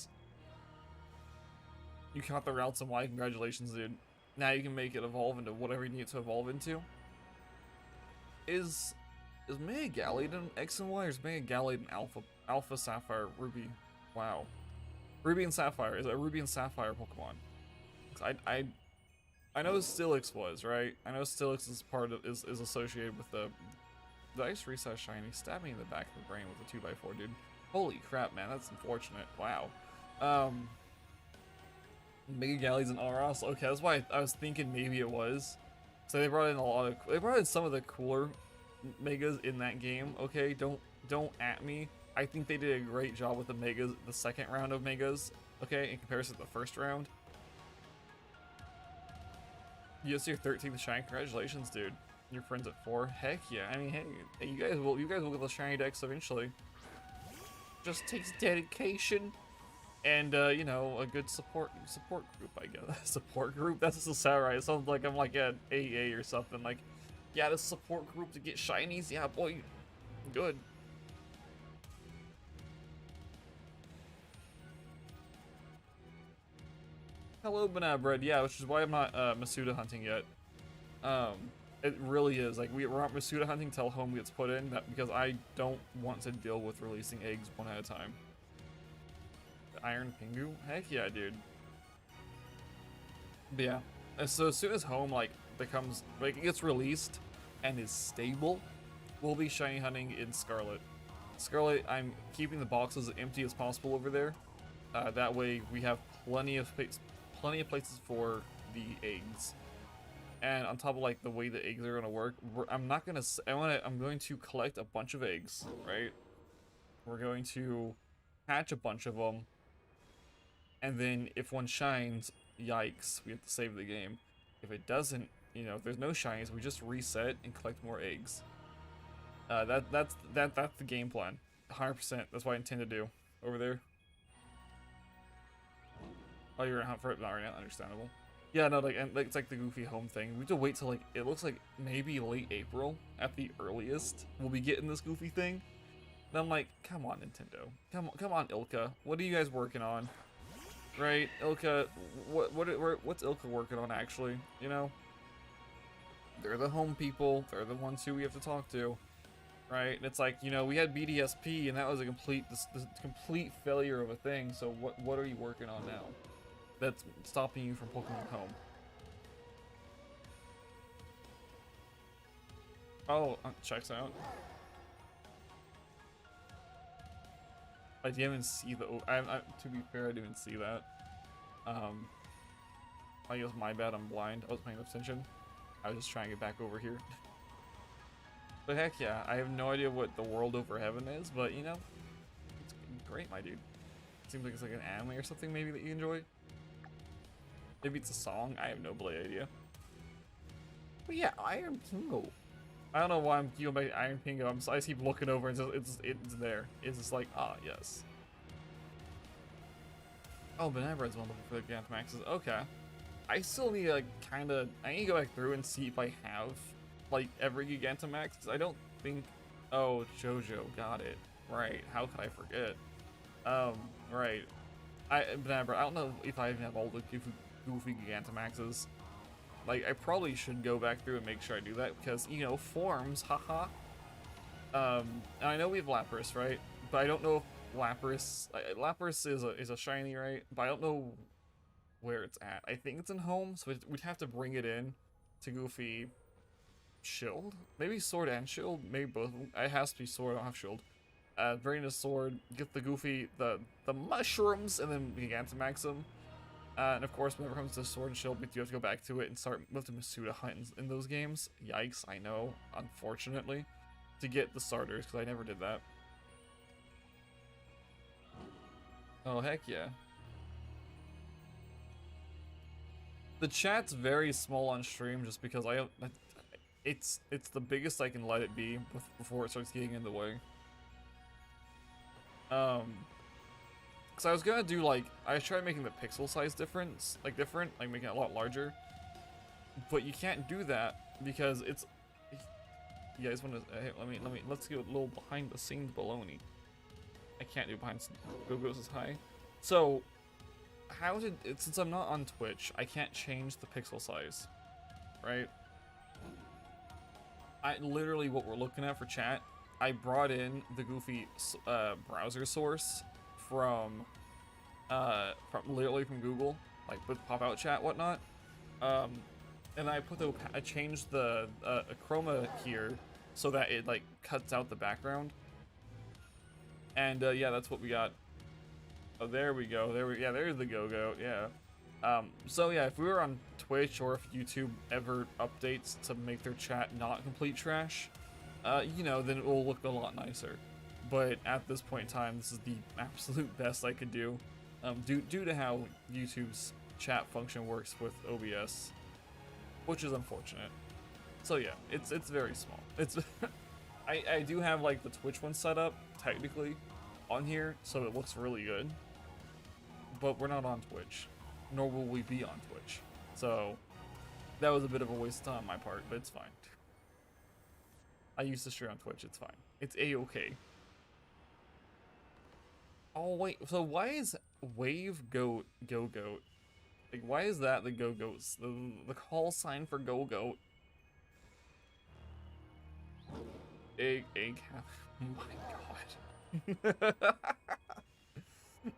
you caught the routes and why? Congratulations, dude. Now you can make it evolve into whatever you need it to evolve into. Is Mega Gallade in X and Y, or is Mega Gallade in Alpha Sapphire Ruby? Wow. Ruby and Sapphire. Is it a Ruby and Sapphire Pokemon? I know Steelix was, right? I know Steelix is is associated with the Ice Recess Shiny. Stabbed me in the back of the brain with a 2x4, dude. Holy crap, man, that's unfortunate. Wow. Mega Galade's in Aros. Okay, that's why I was thinking maybe it was. So they brought in some of the cooler Megas in that game. Okay, don't at me. I think they did a great job with the Megas, the second round of Megas. Okay, in comparison to the first round. Yes, your 13th shine. Congratulations, dude. Your friends at 4. Heck yeah. I mean, hey, you guys will get the shiny decks eventually. Just takes dedication and you know, a good support group, I guess. Support group? That's just so right. It sounds like I'm like at AA or something. Like, yeah, the support group to get shinies. Yeah, boy, good. Hello, Banana Bread. Yeah, which is why I'm not Masuda hunting yet. It really is. Like, we're not Masuda hunting till home gets put in, because I don't want to deal with releasing eggs one at a time. The Iron Pingu? Heck yeah, dude. But yeah. So as soon as home, like, becomes, like, it gets released and is stable, we'll be shiny hunting in Scarlet. Scarlet, I'm keeping the boxes as empty as possible over there. That way we have plenty of places for the eggs. And on top of like the way the eggs are gonna work, I'm going to collect a bunch of eggs, right? We're going to hatch a bunch of them, and then if one shines, yikes, we have to save the game. If it doesn't, you know, if there's no shinies, we just reset and collect more eggs. That's the game plan, 100%. That's what I intend to do over there. Oh, you're gonna hunt for it? Not right now. Understandable. Yeah, no, like, and like, it's like the goofy home thing. We have to wait till like, it looks like maybe late April at the earliest we'll be getting this goofy thing. And I'm like, come on, Nintendo. Come on, Ilka. What are you guys working on? Right, Ilka. What's Ilka working on actually? You know, they're the home people. They're the ones who we have to talk to. Right, and it's like, you know, we had BDSP and that was a complete failure of a thing. So what are you working on now that's stopping you from Pokemon Home? Oh, checks out. I didn't even see the. To be fair, I didn't even see that. I guess my bad. I'm blind. I was paying attention. I was just trying to get back over here. But heck yeah, I have no idea what the world over heaven is, but you know, it's great, my dude. Seems like it's like an anime or something maybe that you enjoy. Maybe it's a song. I have no bloody idea. But yeah, Iron Pingo. I don't know why I'm keeping by Iron Pingo. I just keep looking over and it's there. It's just like, ah, yes. Oh, Banana Bread's one looking for the Gigantamaxes. Okay. I still need to like I need to go back through and see if I have like every Gigantamax, because I don't think. Oh, JoJo, got it. Right. How could I forget? Right. But I don't know if I even have all the goofy Gigantamaxes. Like, I probably should go back through and make sure I do that, because, you know, forms, haha. And I know we have Lapras, right? But I don't know if Lapras is a shiny, right? But I don't know where it's at. I think it's in home, so we'd have to bring it in to Goofy Shield? Maybe Sword and Shield? Maybe both. It has to be Sword, I don't have Shield. Bring in a Sword, get the Goofy, the mushrooms, and then Gigantamax them. And of course, whenever it comes to Sword and Shield, we do have to go back to it and start with the Masuda hunt in those games. Yikes, I know, unfortunately. To get the starters, because I never did that. Oh, heck yeah. The chat's very small on stream just because it's the biggest I can let it be before it starts getting in the way. Because I was gonna do, like, I tried making the pixel size different, like making it a lot larger. But you can't do that because it's... You guys want to... Hey, let's get a little behind the scenes baloney. I can't do behind Go-Go's is high. So, since I'm not on Twitch, I can't change the pixel size, right? Literally what we're looking at for chat, I brought in the Goofy browser source from literally from Google, like with pop-out chat, whatnot. And I changed the chroma here so that it like cuts out the background. And yeah, that's what we got. Oh, there we go. Yeah, there's the Go-Go. Yeah. So yeah, if we were on Twitch or if YouTube ever updates to make their chat not complete trash, you know, then it will look a lot nicer. But at this point in time, this is the absolute best I could do, due to how YouTube's chat function works with OBS, which is unfortunate. So yeah, it's very small. It's I do have like the Twitch one set up technically on here, so it looks really good. But we're not on Twitch, nor will we be on Twitch. So that was a bit of a waste of time on my part, but it's fine. I used to stream on Twitch, it's fine. It's a-okay. Oh wait, so why is Wave Go-Goat? Like, why is that the Go-Goats? The call sign for Go-Goat. Egg. Oh my god.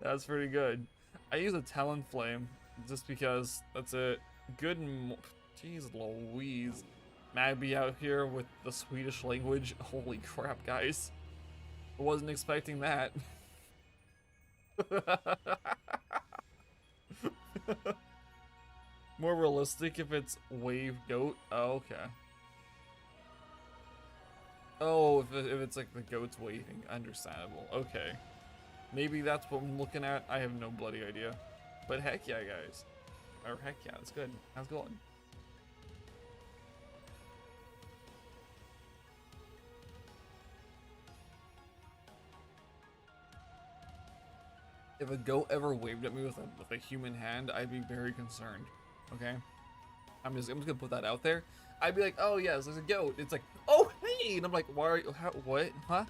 That's pretty good. I use a Talonflame just because that's it. Good. Jeez Louise. Magby out here with the Swedish language. Holy crap, guys. I wasn't expecting that. More realistic if it's Wave Goat. Oh, okay. Oh, if it's like the goat's waving. Understandable. Okay. Maybe that's what I'm looking at. I have no bloody idea. But heck yeah, guys. Or heck yeah, that's good. How's it going? If a goat ever waved at me with a human hand, I'd be very concerned. Okay? I'm just gonna put that out there. I'd be like, oh yes, there's a goat. It's like, oh hey! And I'm like, why are you, what? Huh?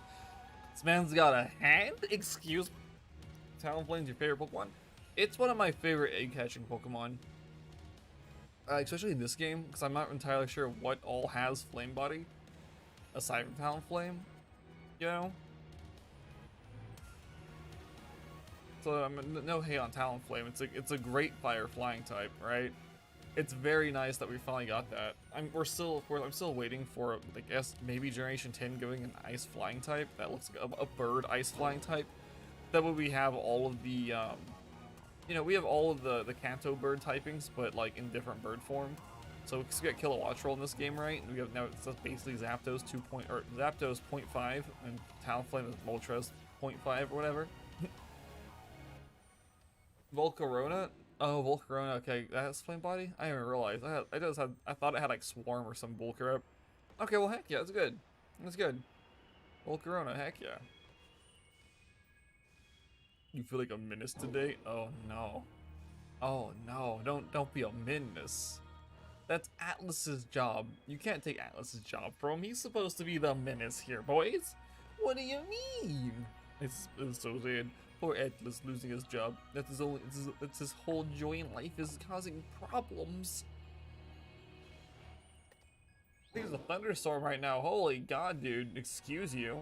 This man's got a hand? Excuse me? Talonflame's your favorite Pokemon? It's one of my favorite egg-catching Pokemon. Especially in this game, because I'm not entirely sure what all has Flame Body. Aside from Talonflame. You know? So no hate on Talonflame. It's a great fire flying type, right? It's very nice that we finally got that. I'm still waiting for, I guess, maybe Generation 10 giving an ice flying type that looks like a bird ice flying type. That way we have all of the, you know, we have all of the Kanto bird typings, but like in different bird form. So we got Kilowattrel in this game, right? And we have now it's basically Zapdos 0.5 and Talonflame is Moltres 0.5 or whatever. Volcarona? Oh, Volcarona, okay, that's Flame Body? I didn't realize. I thought it had like Swarm or some Volcarona. Okay, well heck yeah, that's good. That's good. Volcarona, heck yeah. You feel like a menace today? Oh no. Oh no, don't be a menace. That's Atlas's job. You can't take Atlas's job from him. He's supposed to be the menace here, boys. What do you mean? It's so sad. Poor Atlas losing his job. That's his whole joy in life is causing problems. I think there's a thunderstorm right now. Holy God, dude. Excuse you.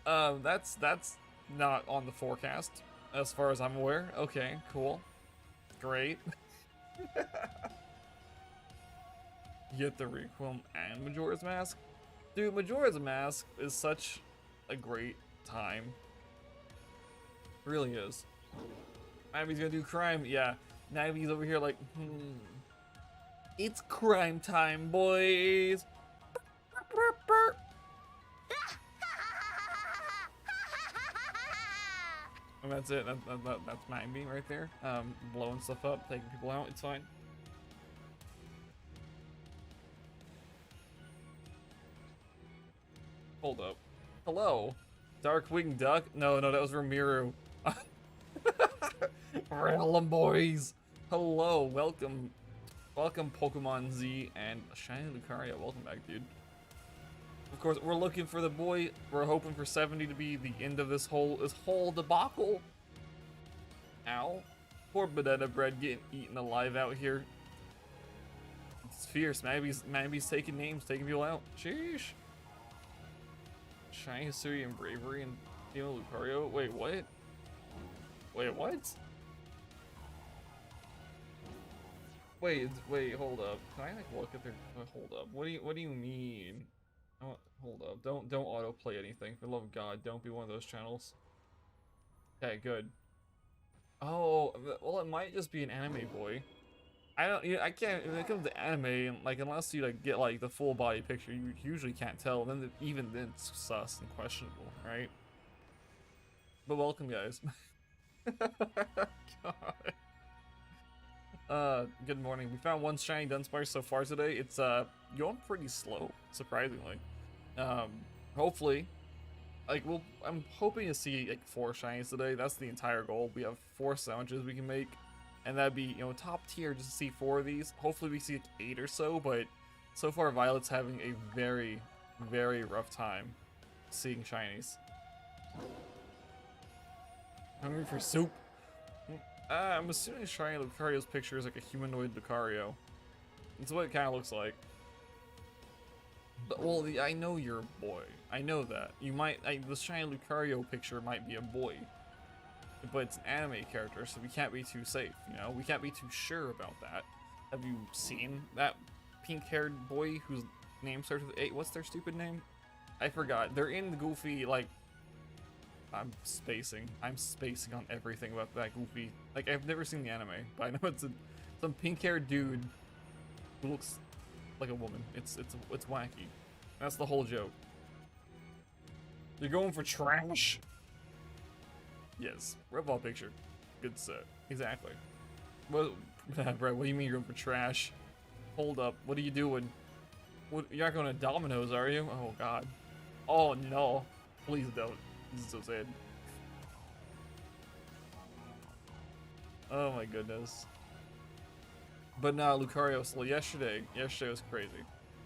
That's not on the forecast, as far as I'm aware. Okay, cool. Great. You get the Requiem and Majora's Mask? Dude, Majora's Mask is such a great time. It really is. Navi's gonna do crime. Yeah, Navi's over here like, it's crime time, boys. And that's it. That's mine being right there. Blowing stuff up, taking people out. It's fine. Hold up. Hello, Darkwing Duck. No, that was Ramiru. Realm boys. Hello, welcome, Pokemon Z and Shiny Lucario. Welcome back, dude. Of course, we're looking for the boy. We're hoping for 70 to be the end of this whole debacle. Ow. Poor banana bread getting eaten alive out here. It's fierce. Maybe's taking names, taking people out. Sheesh. Shiny Hisui and Bravery and Lucario. Wait, what? Wait, what? Wait, hold up. Can I like look at their hold up. What do you mean? Oh, hold up. Don't autoplay anything. For the love of God, don't be one of those channels. Okay, good. Oh, well, it might just be an anime boy. I can't, when it comes to anime, like, unless you like get like the full body picture, you usually can't tell. Then even then it's sus and questionable, right? But welcome, guys. God. Good morning. We found one shiny Dudunsparce so far today. It's going pretty slow, surprisingly. Hopefully, like, I'm hoping to see like 4 shinies today. That's the entire goal. We have 4 sandwiches we can make, and that'd be, top tier just to see 4 of these. Hopefully we see like 8 or so, but so far Violet's having a very, very rough time seeing shinies. Hungry for soup? I'm assuming Shiny Lucario's picture is like a humanoid Lucario. That's what it kind of looks like. But, well, I know you're a boy. I know that. You might, the Shiny Lucario picture might be a boy. But it's an anime character, so we can't be too safe, We can't be too sure about that. Have you seen that pink-haired boy whose name starts with 8? What's their stupid name? I forgot. They're in the Goofy, like... I'm spacing on everything about that Goofy. Like, I've never seen the anime, but I know it's some pink-haired dude who looks like a woman. It's wacky. That's the whole joke. You're going for trash? Yes. Red-ball picture. Good set. Exactly. What, Brett, what do you mean you're going for trash? Hold up. What are you doing? What, you're not going to Domino's, are you? Oh, God. Oh, no. Please don't. This is so sad. Oh my goodness. But no, Lucario. So yesterday was crazy.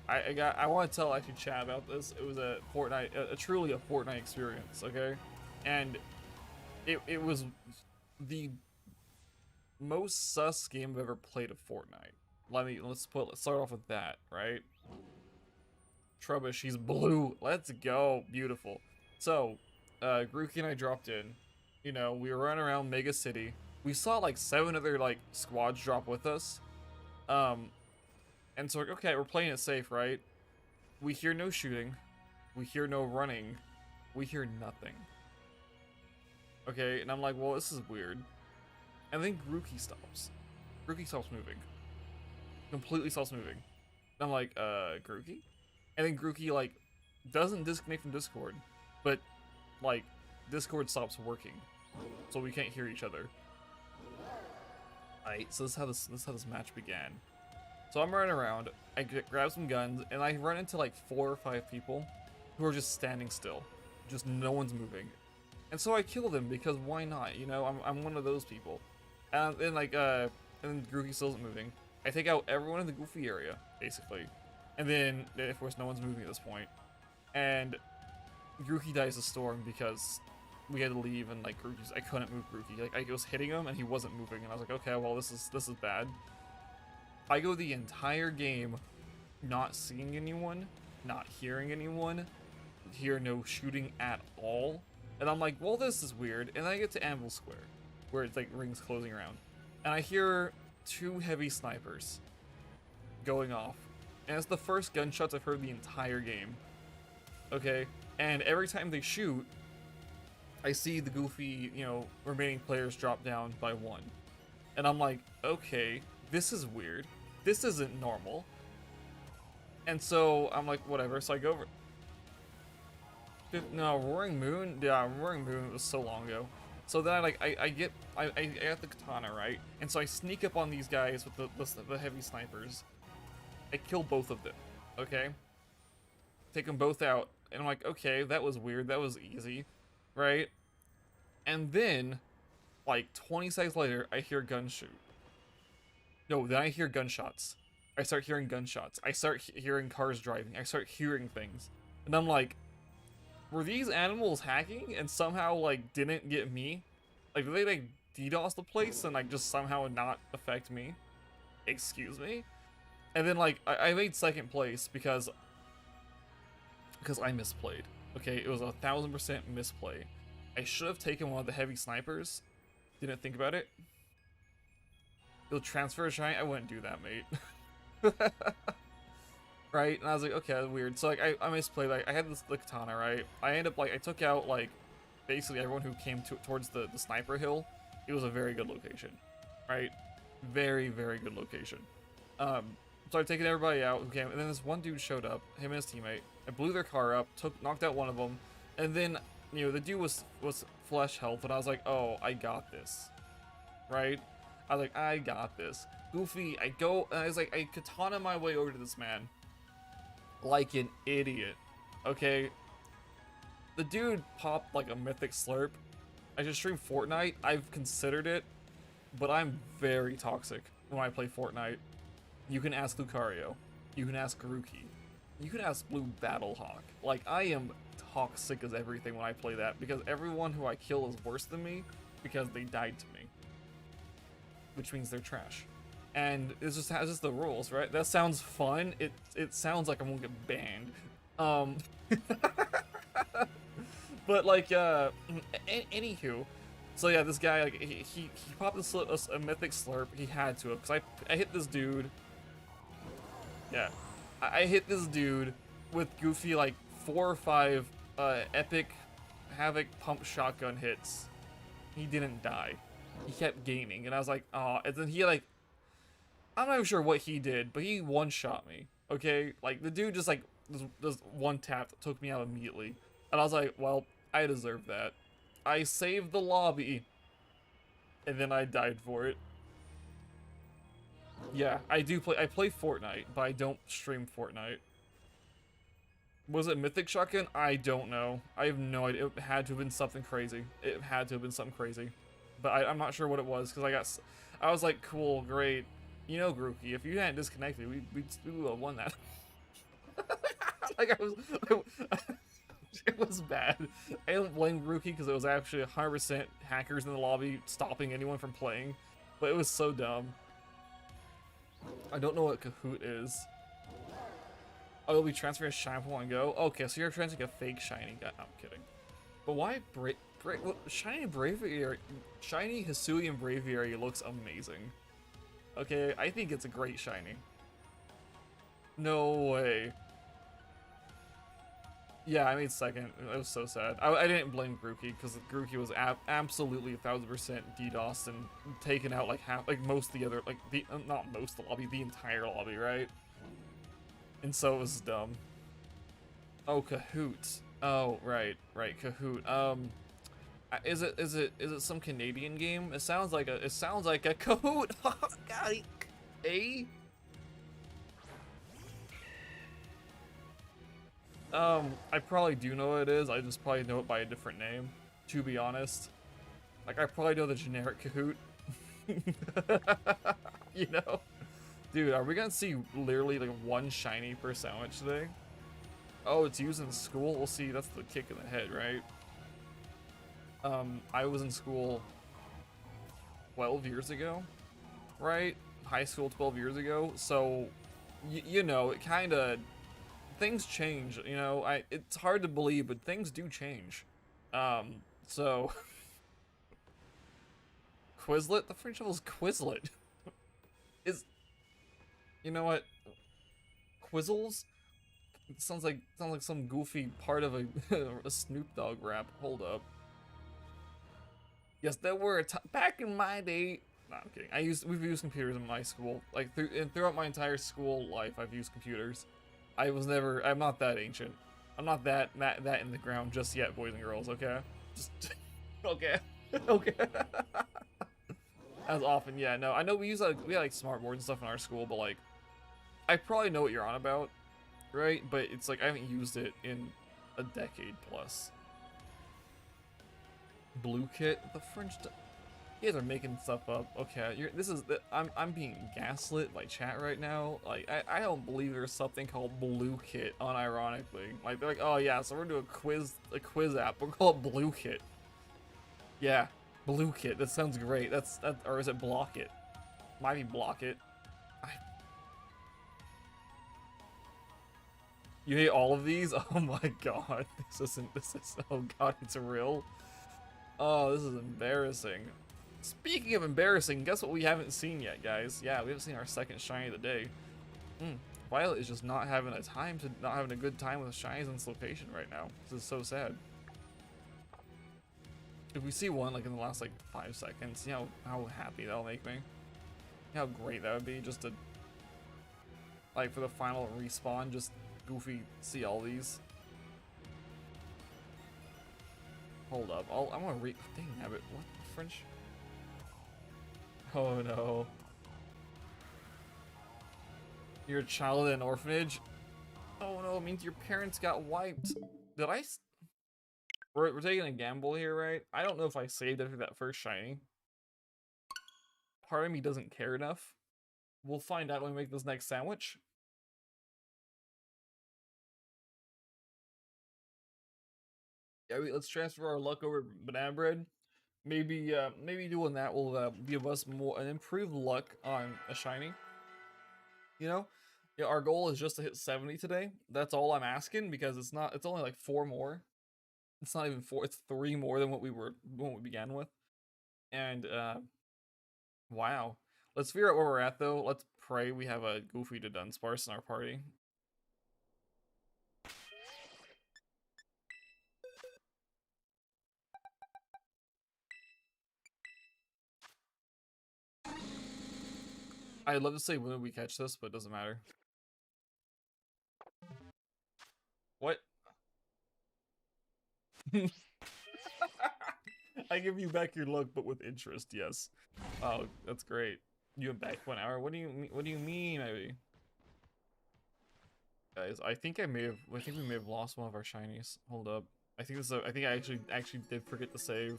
I want to tell actually chat about this. It was a Fortnite, truly a Fortnite experience. Okay, and it was the most sus game I've ever played of Fortnite. Let's start off with that, right? Trubbish, he's blue. Let's go, beautiful. So. Grookey and I dropped in. We were running around Mega City. We saw like 7 other like squads drop with us. And so like, okay, we're playing it safe, right? We hear no shooting. We hear no running. We hear nothing. Okay, and I'm like, well, this is weird. And then Grookey stops. Grookey stops moving. Completely stops moving. And I'm like, Grookey? And then Grookey like doesn't disconnect from Discord, but like, Discord stops working, so we can't hear each other. Alright, so this is how this match began. So I'm running around, I grab some guns, and I run into like 4 or 5 people who are just standing still. Just no one's moving. And so I kill them, because why not, I'm one of those people. And then and Grookey still isn't moving. I take out everyone in the Goofy area, basically. And then, of course, no one's moving at this point. And Grookey dies to Storm because we had to leave, and like I couldn't move Grookey. Like I was hitting him and he wasn't moving, and I was like, okay, well this is bad. I go the entire game not seeing anyone, not hearing anyone, hear no shooting at all, and I'm like, well this is weird. And then I get to Anvil Square, where it's like rings closing around, and I hear 2 heavy snipers going off, and it's the first gunshots I've heard the entire game. Okay, and every time they shoot, I see the goofy, you know, remaining players drop down by 1. And I'm like, okay, this is weird. This isn't normal. And so I'm like, whatever. So I go over. No, Roaring Moon? Yeah, Roaring Moon was so long ago. So then I got the katana, right? And so I sneak up on these guys with the heavy snipers. I kill both of them, okay? Take them both out. And I'm like, okay, that was weird. That was easy, right? And then, like 20 seconds later, I hear guns shoot. No, then I hear gunshots. I start hearing gunshots. I start hearing cars driving. I start hearing things. And I'm like, were these animals hacking and somehow, like, didn't get me? Like, did they, like, DDoS the place and, like, just somehow not affect me? Excuse me? And then, like, I made 2nd place because I misplayed. Okay, it was 1000% misplay. I should have taken one of the heavy snipers. Didn't think about it. It'll transfer a shine. I wouldn't do that, mate. Right? And I was like, okay, that's weird. So like I misplayed. Like I had the katana, right? I ended up like I took out like basically everyone who came towards the sniper hill. It was a very good location, right? Very, very good location. So I'd taken everybody out who came, and then this one dude showed up, him and his teammate. I blew their car up, knocked out one of them, and then, you know, the dude was flesh health, and I was like, oh, I got this, right? I was like, I got this. Goofy, I go, and I was like, I katana my way over to this man, like an idiot, okay? The dude popped like a mythic slurp. I just stream Fortnite. I've considered it, but I'm very toxic when I play Fortnite. You can ask Lucario. You can ask Grookey. You can ask Blue Battlehawk. Like, I am toxic as everything when I play that, because everyone who I kill is worse than me because they died to me. Which means they're trash. And it's just the rules, right? That sounds fun. It sounds like I'm gonna get banned. But like, anywho. So yeah, this guy, like, he popped a mythic slurp. He had to, because I hit this dude. Yeah, I hit this dude with Goofy like 4 or 5 epic Havoc pump shotgun hits. He didn't die. He kept gaining, and I was like, oh. And then he like, I'm not even sure what he did, but he one-shot me. Okay, like the dude just like just one tap took me out immediately, and I was like, well, I deserve that. I saved the lobby, and then I died for it. Yeah, I play Fortnite, but I don't stream Fortnite. Was it Mythic Shotgun? I don't know. I have no idea. It had to have been something crazy. It had to have been something crazy. But I'm not sure what it was, because I was like, cool, great. You know, Grookey, if you hadn't disconnected, we would have won that. Like, it was bad. I don't blame Grookey, because it was actually 100% hackers in the lobby stopping anyone from playing. But it was so dumb. I don't know what Kahoot is. Oh, you'll be transferring a shine for one go? Okay, so you're transferring a fake shiny guy. No, I'm kidding. But why shiny Braviary? Shiny Hisuian Braviary looks amazing. Okay, I think it's a great shiny. No way. Yeah, I made 2nd. It was so sad. I didn't blame Grookey, because Grookey was absolutely 1000% DDoSed and taken out like most of the other, like not most of the lobby, the entire lobby, right? And so it was dumb. Oh, Kahoot. Oh, right, Kahoot. Is it some Canadian game? It sounds like a Kahoot. Got it. I probably do know what it is. I just probably know it by a different name, to be honest. Like, I probably know the generic Kahoot. You know? Dude, are we gonna see literally like 1 shiny per sandwich today? Oh, it's used in school? We'll see. That's the kick in the head, right? I was in school 12 years ago, right? High school 12 years ago. So, you know, it kind of, things change, you know. It's hard to believe, but things do change. So Quizlet? The French novel's Quizlet. Is, you know what? Quizzles? It sounds like some goofy part of a, a Snoop Dogg rap. Hold up. Yes, there were back in my day. No, I'm kidding. We've used computers in my school. Like throughout my entire school life, I've used computers. I'm not that ancient. I'm not that in the ground just yet, boys and girls. Okay, just okay, okay. As often, yeah. No, I know we had like smart boards and stuff in our school, but like, I probably know what you're on about, right? But it's like I haven't used it in a decade plus. Blue kit, the French. You guys are making stuff up. Okay, I'm being gaslit by chat right now. Like, I don't believe there's something called Blue Kit, unironically. Like, they're like, oh yeah, so we're gonna do a quiz app. We'll call it Blue Kit. Yeah, Blue Kit. That sounds great. Or is it Block It? Might be Block It. You hate all of these? Oh my god, this is, oh god, it's real. Oh, this is embarrassing. Speaking of embarrassing, guess what we haven't seen yet, guys? Yeah, we haven't seen our second shiny of the day. Violet is just not having a good time with shinies in this location right now. This is so sad. If we see one like in the last like 5 seconds, you know how happy that'll make me. You know how great that would be just to, like, for the final respawn, just goofy see all these. Hold up, I'm gonna dang nabbit, what the French? Oh no. You're a child in an orphanage? Oh no, it means your parents got wiped. Did I? We're taking a gamble here, right? I don't know if I saved after that first shiny. Part of me doesn't care enough. We'll find out when we make this next sandwich. Yeah, let's transfer our luck over to banana bread. Maybe doing that will give us an improved luck on a shiny. You know, yeah. Our goal is just to hit 70 today. That's all I'm asking, because it's only like 4 more. It's not even 4. It's 3 more than what we began with. And wow. Let's figure out where we're at though. Let's pray we have a goofy Dudunsparce in our party. I'd love to say when did we catch this, but it doesn't matter. What? I give you back your luck, but with interest, yes. Oh, that's great. You have back 1 hour? What do you mean, maybe? Guys, I think we may have lost one of our shinies. Hold up. I think I actually did forget to save.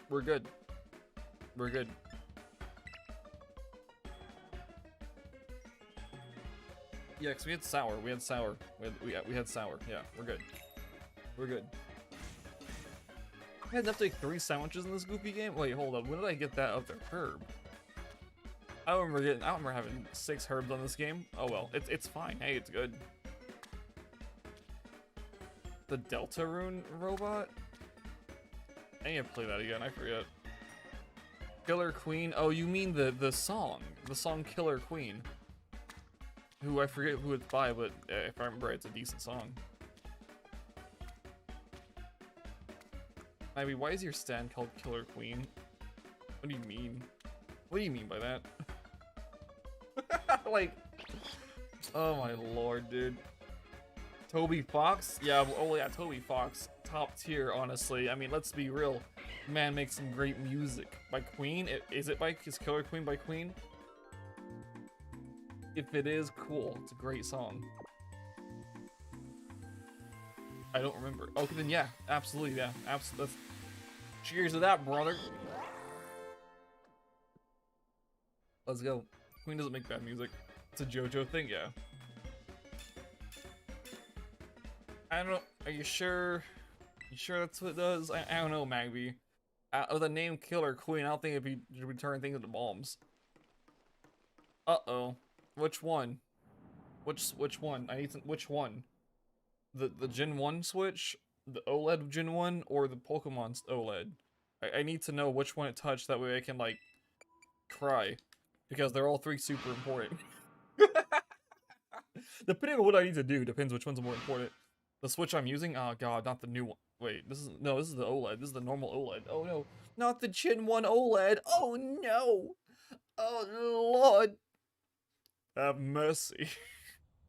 We're good. We're good. Yeah, cause we had sour. We had sour. We had sour. Yeah, we're good. We're good. I had enough to make 3 sandwiches in this goofy game. Wait, hold up. When did I get that other herb? I don't remember having 6 herbs on this game. Oh well, it's fine. Hey, it's good. The Deltarune robot? I need to play that again. I forget. Killer Queen. Oh, you mean the song Killer Queen? Who I forget who it's by, but if I remember, it's a decent song. Ivy, why is your stand called Killer Queen? What do you mean? What do you mean by that? Like, oh my lord, dude. Toby Fox? Yeah, oh yeah, Toby Fox. Top tier, honestly. I mean, let's be real. Man makes some great music. By Queen? Is Killer Queen by Queen? If it is, cool. It's a great song. I don't remember. Okay, then yeah, absolutely, yeah, absolutely. Cheers to that, brother. Let's go. Queen doesn't make bad music. It's a JoJo thing, yeah. I don't know. Are you sure? You sure that's what it does? I don't know, Magby. With the name Killer Queen, I don't think it'd be turning things into bombs. Uh-oh. Which one? Which one? I need which one? The Gen 1 Switch? The OLED Gen 1? Or the Pokemon's OLED? I need to know which one it touched, that way I can, like, cry. Because they're all three super important. Depending on what I need to do, depends which one's more important. The Switch I'm using? Oh god, not the new one. Wait, this is the OLED. This is the normal OLED. Oh no, not the Gen 1 OLED. Oh no. Oh lord. Have mercy.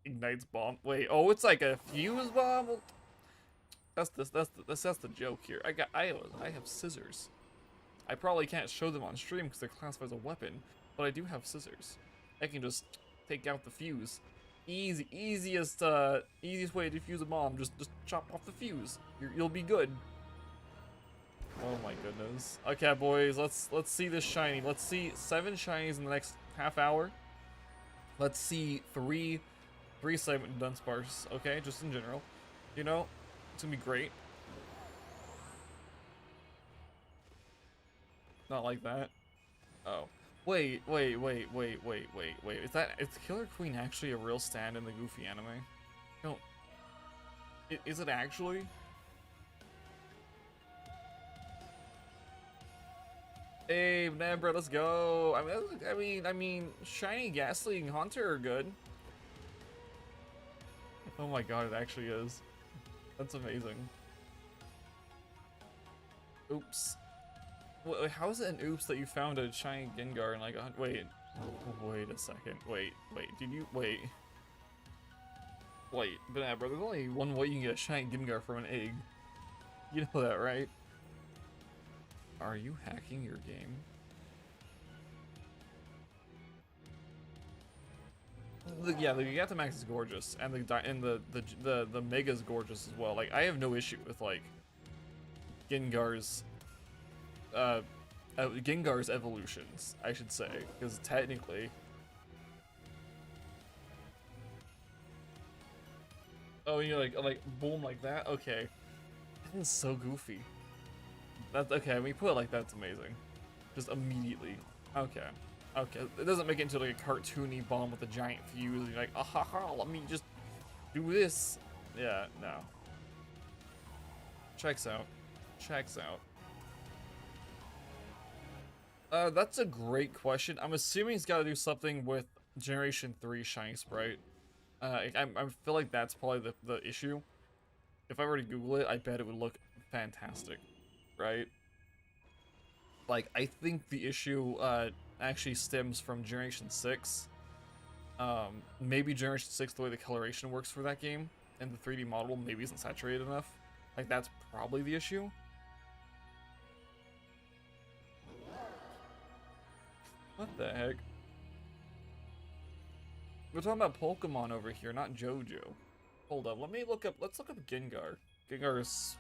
Ignites bomb. Wait, oh, it's like a fuse bomb? That's the joke here. I have scissors. I probably can't show them on stream because they're classified as a weapon, but I do have scissors. I can just take out the fuse. Easiest way to defuse a bomb. Just chop off the fuse. You'll be good. Oh my goodness. Okay, boys, let's see this shiny. Let's see 7 shinies in the next half hour. Let's see three segment Dudunsparce. Okay, just in general. You know, it's gonna be great. Not like that. Oh. Wait. Is Killer Queen actually a real stand in the Goofy anime? No. Is it actually? Hey, Nebra, let's go. I mean, Shiny, Ghastly, and Haunter are good. Oh my god, it actually is. That's amazing. Oops. How is it an oops that you found a shiny Gengar and like wait a second, wait, did you wait, but bro, there's only one way you can get a shiny Gengar from an egg. You know that, right? Are you hacking your game? Yeah, the Gigantamax is gorgeous, and the Mega is gorgeous as well. Like, I have no issue with like Gengar's evolutions, I should say, because technically, oh, you like boom like that. Okay, that is so goofy. That's okay. When you put it like that, it's amazing. Just immediately. Okay. It doesn't make it into like a cartoony bomb with a giant fuse. You're like, ah ha ha, let me just do this. Yeah, no. Checks out. That's a great question. I'm assuming it's got to do something with Generation 3 Shiny Sprite. I feel like that's probably the issue. If I were to Google it, I bet it would look fantastic, right? Like, I think the issue actually stems from Generation 6. Maybe Generation 6, the way the coloration works for that game, and the 3D model maybe isn't saturated enough. Like, that's probably the issue. What the heck? We're talking about Pokemon over here, not JoJo. Hold up, let's look up Gengar. Gengar's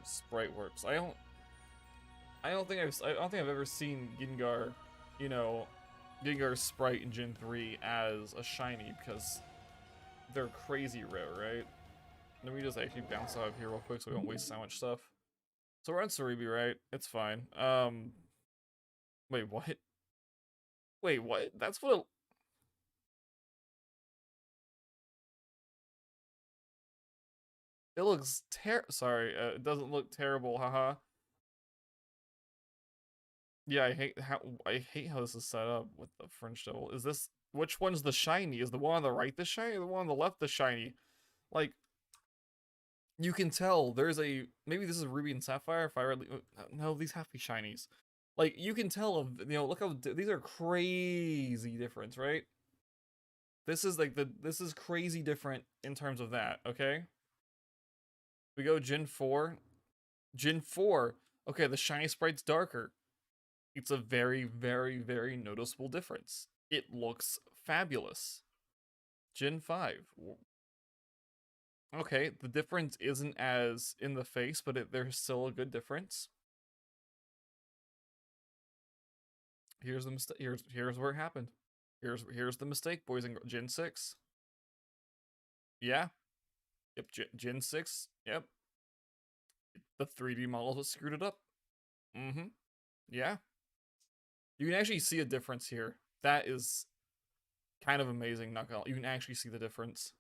sprite works. I don't think I've ever seen Gengar, you know, Gengar's sprite in Gen 3 as a shiny, because they're crazy rare, right? Let me just actually bounce out of here real quick so we don't waste so much stuff. So we're on Cerebi, right? It's fine. Wait, what? Wait, what? That's what it looks sorry, it doesn't look terrible, haha. Yeah, I hate how this is set up with the French Devil. Is this, which one's the shiny? Is the one on the right the shiny or the one on the left the shiny? Like, you can tell there's maybe this is Ruby and Sapphire if I really, no, these have to be shinies. Like, you can tell, look how, these are crazy difference, right? This is like this is crazy different in terms of that, okay? We go Gen 4. Gen 4, okay, the shiny sprite's darker. It's a very, very, very noticeable difference. It looks fabulous. Gen 5. Okay, the difference isn't as in the face, but there's still a good difference. Here's the mistake. Here's where it happened. Here's the mistake, boys and Gen 6. Yeah. Yep, Gen 6. Yep. The 3D models that screwed it up. Mm-hmm. Yeah. You can actually see a difference here. That is kind of amazing, not gonna lie. You can actually see the difference.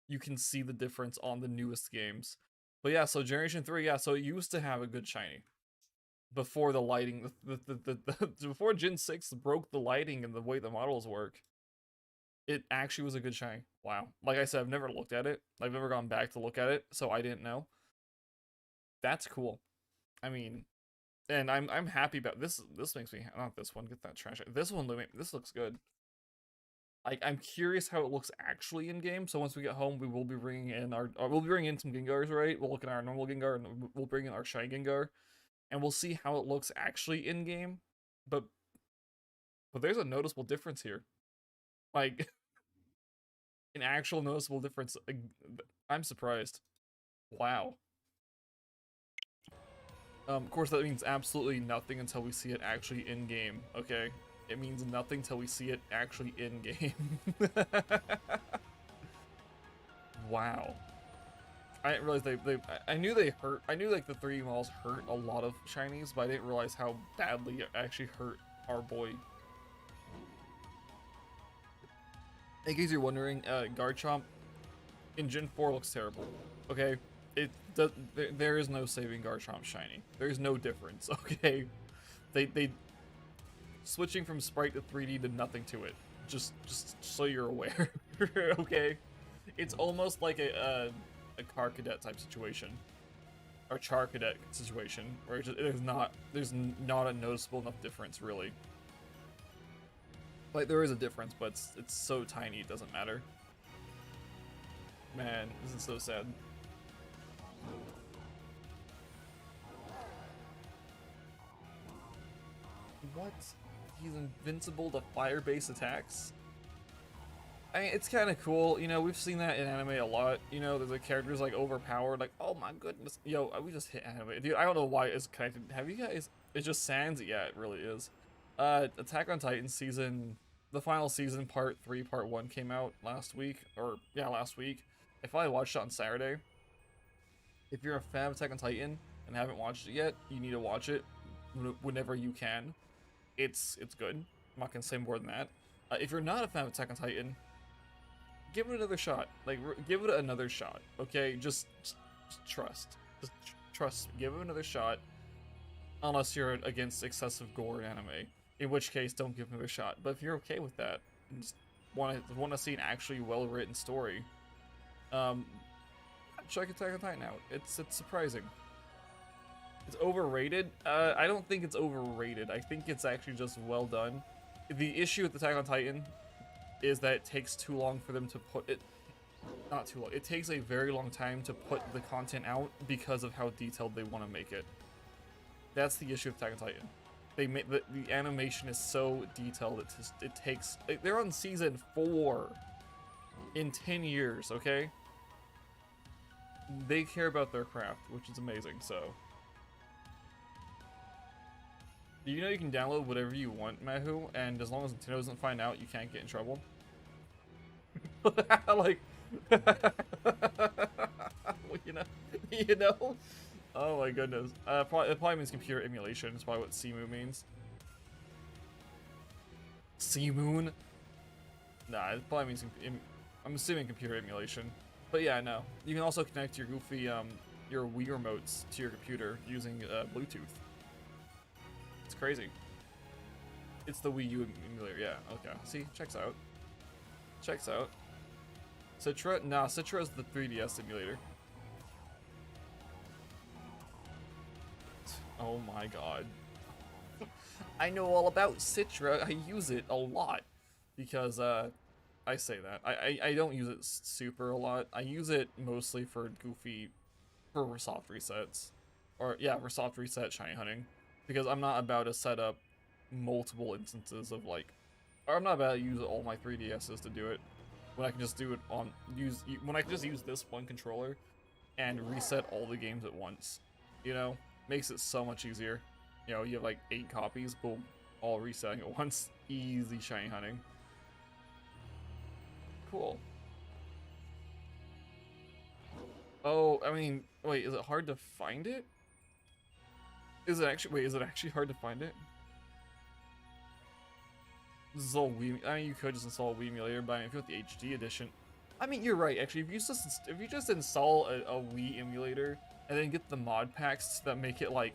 You can see the difference on the newest games. But yeah, so Generation 3, yeah, so it used to have a good shiny. Before the lighting, before Gen 6 broke the lighting and the way the models work, it actually was a good shiny. Wow. Like I said, I've never looked at it. I've never gone back to look at it, so I didn't know. That's cool. I mean, and I'm happy about this. This makes me, not this one, get that trash. This one, this looks good. I'm curious how it looks actually in game. So once we get home, we will be bringing in we'll be bringing in some Gengars, right? We'll look at our normal Gengar and we'll bring in our shiny Gengar, and we'll see how it looks actually in game. But there's a noticeable difference here, like an actual noticeable difference. I'm surprised. Wow. Of course, that means absolutely nothing until we see it actually in game. Okay, it means nothing till we see it actually in game. Wow. I didn't realize I knew they hurt. I knew like the 3D models hurt a lot of shinies, but I didn't realize how badly it actually hurt our boy. In case you're wondering, Garchomp in Gen 4 looks terrible. Okay, it does. There is no saving Garchomp shiny. There's no difference. Okay, they switching from sprite to 3D did nothing to it. Just so you're aware. Okay, it's almost like a car cadet type situation, or char cadet situation, where there's not a noticeable enough difference really. Like there is a difference, but it's so tiny it doesn't matter. Man, this is so sad. What? He's invincible to fire-based attacks? I mean, it's kind of cool. You know, we've seen that in anime a lot. You know, there's like characters like overpowered, like, oh my goodness. Yo, we just hit anime. Dude, I don't know why it's connected. Have you guys? It just sans. Yeah, it really is. Attack on Titan season, the final season, part 3, part 1 came out last week. Or, yeah, last week. I finally watched it on Saturday. If you're a fan of Attack on Titan and haven't watched it yet, you need to watch it whenever you can. It's good. I'm not gonna say more than that. If you're not a fan of Attack on Titan, give it another shot. Like, give it another shot. Okay, just trust. Just trust. Give it another shot. Unless you're against excessive gore in anime, in which case don't give it another shot. But if you're okay with that, and just want to see an actually well-written story, check Attack on Titan out. It's surprising. It's overrated. I don't think it's overrated. I think it's actually just well done. The issue with Attack on Titan is that it takes too long for them to put it. Not too long. It takes a very long time to put the content out because of how detailed they want to make it. That's the issue with Attack on Titan. They make the animation is so detailed. It takes. They're on season 4 in 10 years. Okay. They care about their craft, which is amazing. So. Do you know you can download whatever you want, Mahu, and as long as Nintendo doesn't find out, you can't get in trouble? Like, you know? Oh my goodness. It probably means computer emulation. That's probably what Simu means. Simu? Nah, it probably means, I'm assuming computer emulation. But yeah, no. You can also connect your goofy, your Wii remotes to your computer using Bluetooth. It's crazy. It's the Wii U emulator, yeah, okay. See, checks out. Checks out. Citra? Nah, Citra is the 3DS emulator. Oh my god. I know all about Citra. I use it a lot. Because, I say that. I don't use it super a lot. I use it mostly for goofy, for soft resets. Or, yeah, for soft reset shiny hunting. Because I'm not about to set up multiple instances of like, or I'm not about to use all my 3DSs to do it. When I can just do it on when I can just use this one controller and reset all the games at once. You know, makes it so much easier. You know, you have like 8 copies, boom, all reselling at once. Easy shiny hunting. Cool. Oh, I mean, wait, is it hard to find it? Is it actually hard to find it? This is all Wii. I mean, you could just install a Wii emulator, but I mean, if you want the HD edition, I mean, you're right. Actually, if you just install a Wii emulator and then get the mod packs that make it like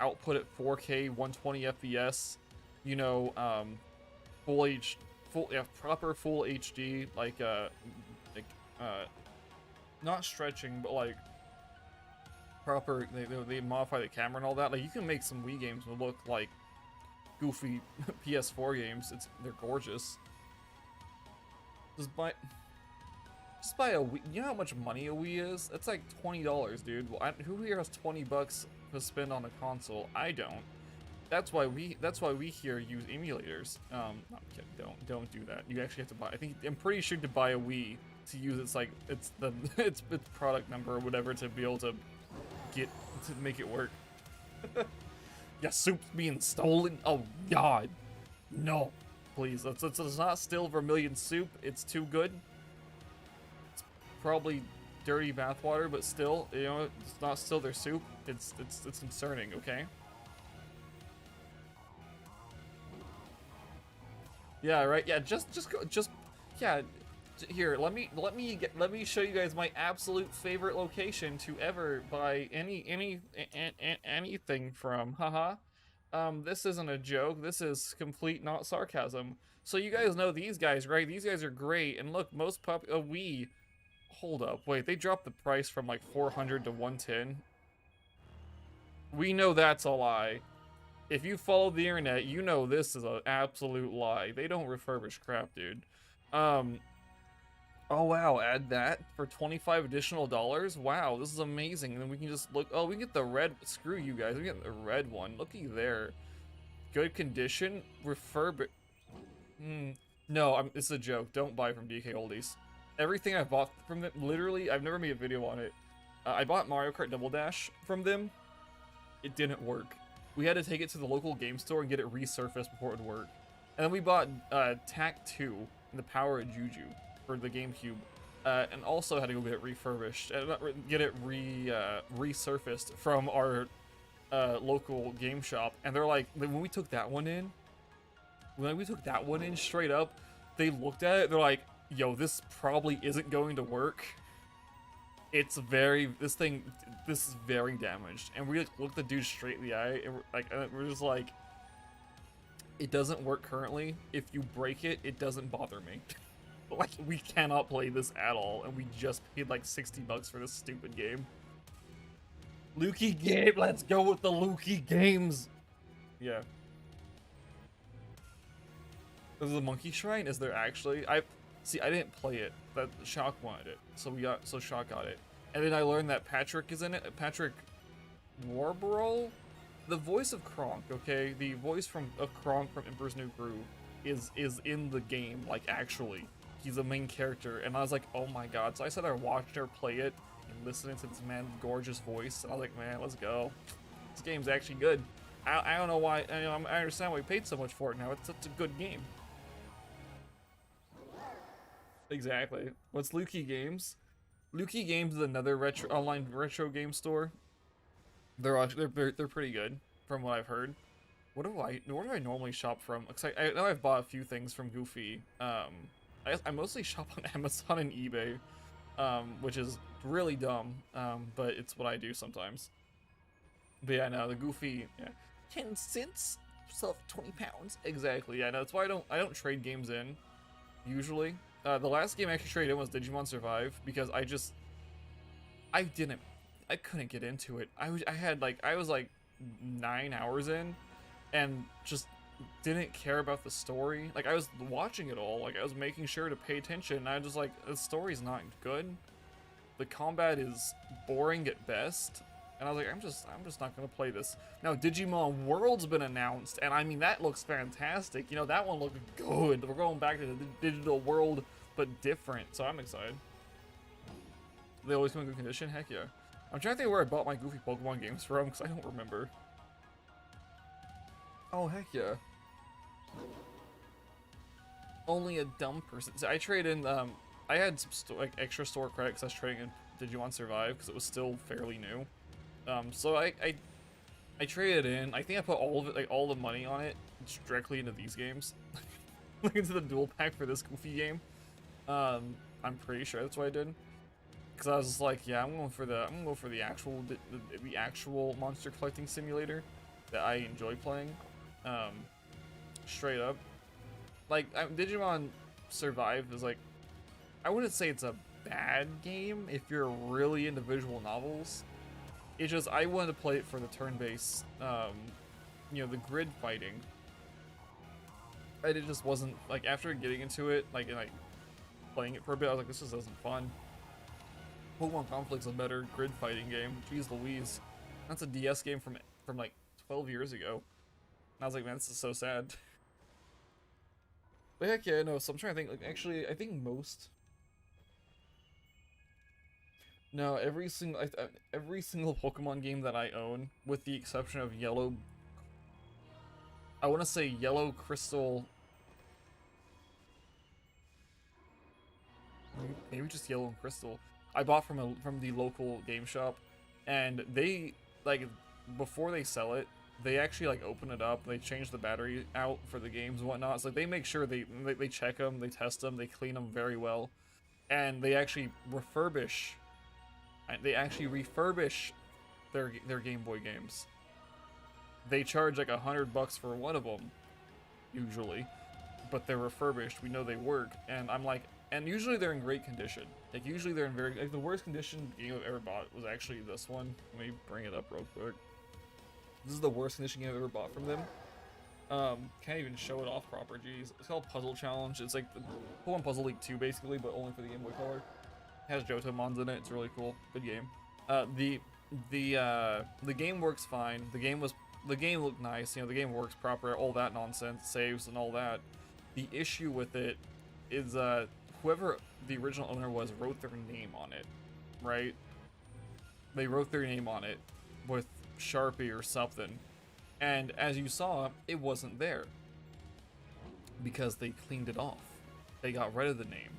output at 4K, 120 FPS, you know, proper full HD, like not stretching, but like proper. They modify the camera and all that. Like, you can make some Wii games that look like goofy PS4 games. They're gorgeous. Just buy a Wii. You know how much money a Wii is? It's like $20, dude. Well, who here has 20 bucks to spend on a console? I don't. That's why we here use emulators. Not kidding. Don't do that. You actually have to buy. I'm pretty sure to buy a Wii to use it's its product number or whatever to be able to make it work. Yeah, soup's being stolen. Oh God, no, please. It's not still Vermilion soup. It's too good. It's probably dirty bathwater, but still, you know, it's not still their soup. It's concerning. Okay. Yeah, right. Yeah, yeah. Here, let me show you guys my absolute favorite location to ever buy anything from. Haha. This isn't a joke. This is complete not sarcasm. So you guys know these guys, right? These guys are great. And look, we. Hold up, wait. They dropped the price from like 400 to 110. We know that's a lie. If you follow the internet, you know this is an absolute lie. They don't refurbish crap, dude. Oh wow, add that for $25 additional. Wow, this is amazing. And then we can just look. Oh, we get the red. Screw you guys. We get the red one. Looky there. Good condition. Refurbish. No, it's a joke. Don't buy from DK Oldies. Everything I bought from them, literally, I've never made a video on it. I bought Mario Kart Double Dash from them. It didn't work. We had to take it to the local game store and get it resurfaced before it would work. And then we bought TAC 2 and the Power of Juju for the GameCube, and also had to go get it refurbished and get it resurfaced from our local game shop. And they're like, when we took that one in, straight up, they looked at it. They're like, "Yo, this probably isn't going to work. This is very damaged." And we looked the dude straight in the eye, and we're just like, "It doesn't work currently. If you break it, it doesn't bother me." Like, we cannot play this at all, and we just paid like 60 bucks for this stupid game. Lukey game, let's go with the Lukey games. Yeah. This is a monkey shrine? Is there actually? I didn't play it. That Shock wanted it, so Shock got it. And then I learned that Patrick is in it. Patrick Warburrell, the voice of Kronk. Okay, the voice of Kronk from Emperor's New Groove is in the game. Like, actually, he's a main character. And I was like, oh my god. So I started watching her play it and listening to this man's gorgeous voice. And I was like, man, let's go. This game's actually good. I don't know why. I understand why we paid so much for it now. It's such a good game. Exactly. What's Lukey Games? Lukey Games is another online retro game store. They're pretty good from what I've heard. Where do I normally shop from? Because I know I've bought a few things from Goofy. I mostly shop on Amazon and eBay, which is really dumb. But it's what I do sometimes. But yeah, no, the Goofy, yeah, 10 cents, sell 20 pounds. Exactly. Yeah, no, that's why I don't trade games in usually. The last game I actually traded in was Digimon Survive, because I couldn't get into it. I was like 9 hours in and just didn't care about the story. Like, I was watching it all, like I was making sure to pay attention, and I was just like, the story's not good. The combat is boring at best. And I was like, I'm just not gonna play this. Now, Digimon World's been announced, and I mean, that looks fantastic. You know, that one looked good. We're going back to the digital world, but different, so I'm excited. They always come in good condition? Heck yeah. I'm trying to think where I bought my Goofy Pokemon games from, because I don't remember. Oh, heck yeah. Only a dumb person. So I trade in, I had some like extra store credit because I was trading in Digimon Survive because it was still fairly new. So I traded in. I think I put all of it, like all the money on it, directly into these games, like into the dual pack for this goofy game. I'm pretty sure that's what I did, because I was just like, yeah, I'm going for the actual monster collecting simulator that I enjoy playing. Straight up, like Digimon Survive is like, I wouldn't say it's a bad game if you're really into visual novels. It's just I wanted to play it for the turn-based, you know, the grid fighting. And it just wasn't, like, after getting into it, like, and like playing it for a bit, I was like, this just isn't fun. Pokemon Conflict's a better grid fighting game. Jeez Louise, that's a DS game from like 12 years ago. And I was like, man, this is so sad. But heck yeah, no. So I'm trying to think. Like, actually, I think most. No, every single Pokemon game that I own, with the exception of Yellow. I want to say Yellow Crystal. Maybe just Yellow and Crystal. I bought from the local game shop, and they, like, before they sell it, they actually like open it up. They change the battery out for the games and whatnot. So like, they make sure they check them, they test them, they clean them very well, and they actually refurbish. They actually refurbish their Game Boy games. They charge like $100 for one of them, usually, but they're refurbished. We know they work, and I'm like, and usually they're in great condition. Like usually they're in very, like the worst condition game I've ever bought was actually this one. Let me bring it up real quick. This is the worst condition game I've ever bought from them. Can't even show it off proper. Jeez, it's called Puzzle Challenge. It's like the Pokemon Puzzle League 2 basically, but only for the Game Boy Color. It has Johtomons in it. It's really cool. Good game. The game works fine. The game looked nice. You know, the game works proper. All that nonsense, saves and all that. The issue with it is whoever the original owner was wrote their name on it, right? They wrote their name on it with Sharpie or something, and as you saw, it wasn't there because they cleaned it off. They got rid of the name,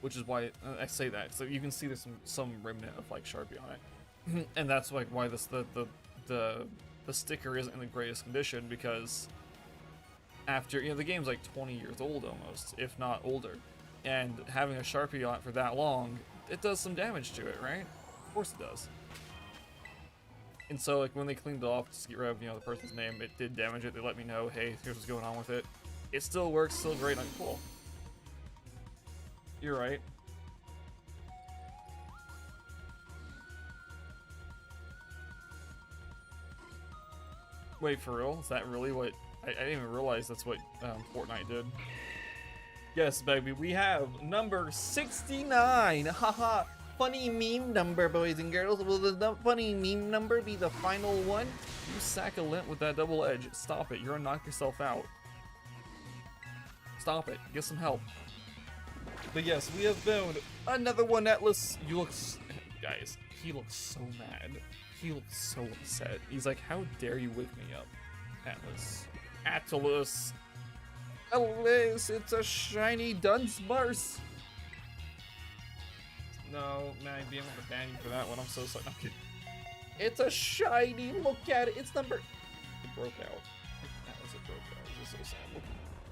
which is why I say that. So you can see there's some remnant of like Sharpie on it, and that's like why the sticker isn't in the greatest condition, because after, you know, the game's like 20 years old almost, if not older, and having a Sharpie on it for that long, it does some damage to it, right? Of course it does. And so like when they cleaned it off to get rid of, you know, the person's name, it did damage it. They let me know, hey, here's what's going on with it. It still works, still great. I'm cool. You're right. Wait, for real? Is that really what? I didn't even realize that's what Fortnite did. Yes, baby, we have number 69. Haha. Funny meme number, boys and girls. Will the funny meme number be the final one? You sack a lint with that double edge. Stop it. You're gonna knock yourself out. Stop it. Get some help. But yes, we have found another one, Atlas. You look... Guys, he looks so mad. He looks so upset. He's like, how dare you wake me up, Atlas. Atlas. Atlas, it's a shiny Dudunsparce. No, man, I'm able to ban you for that one. I'm so sorry. I'm kidding. It's a shiny. Look at it. It's number... It broke out. Atlas, it broke out. This is so sad.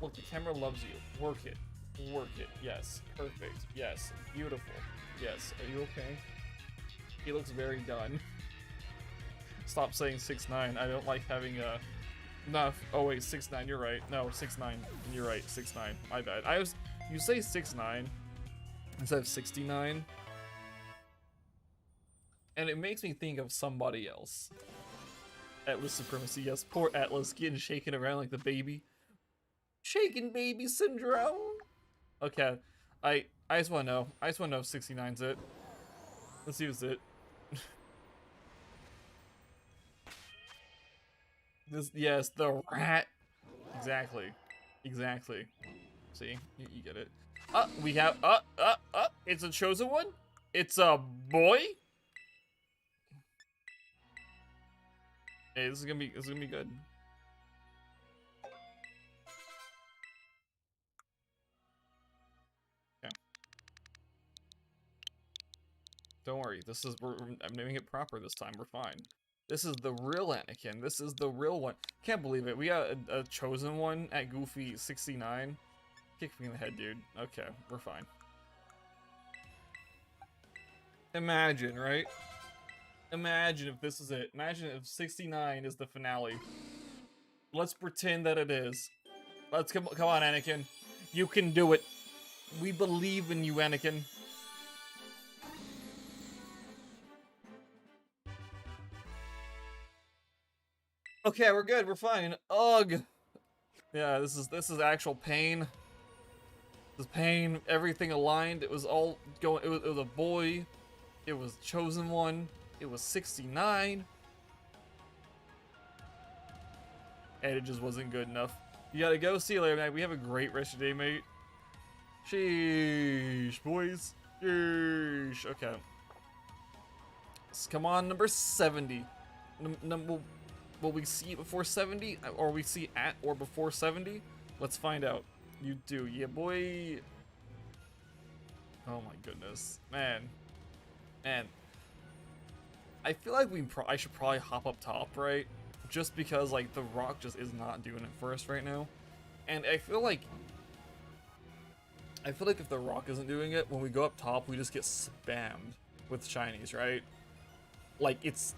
Look, the camera loves you. Work it. Work it. Yes. Perfect. Yes. Beautiful. Yes. Are you okay? He looks very done. Stop saying 6'9". I don't like having a... No. Oh wait, 6'9". You're right. No, 6'9". You're right. 6'9". My bad. You say 6'9" instead of 69, and it makes me think of somebody else. Atlas supremacy. Yes. Poor Atlas getting shaken around like the baby. Shaken baby syndrome. Okay. I just want to know. I just want to know if 69's it. Let's see what's it. Yes, the rat. Exactly. Exactly. See, you get it. We have, it's a chosen one? It's a boy? Hey, this is gonna be good. Don't worry. I'm naming it proper this time. We're fine. This is the real Anakin. This is the real one. Can't believe it. We got a chosen one at Goofy 69. Kick me in the head, dude. Okay, we're fine. Imagine, right? Imagine if this is it. Imagine if 69 is the finale. Let's pretend that it is. Let's come on, Anakin. You can do it. We believe in you, Anakin. Okay, we're good. We're fine. Ugh. Yeah, this is actual pain. This is pain. Everything aligned. It was all going. It was a boy. It was chosen one. It was 69. And it just wasn't good enough. You gotta go. See you later, man. We have a great rest of your day, mate. Sheesh, boys. Sheesh. Okay. Let's come on, number 70. Will we see before 70? Or we see at or before 70? Let's find out. You do. Yeah, boy. Oh my goodness. Man. Man. I feel like I should probably hop up top, right? Just because, like, The Rock just is not doing it for us right now. And I feel like if The Rock isn't doing it, when we go up top, we just get spammed with shinies, right? Like, it's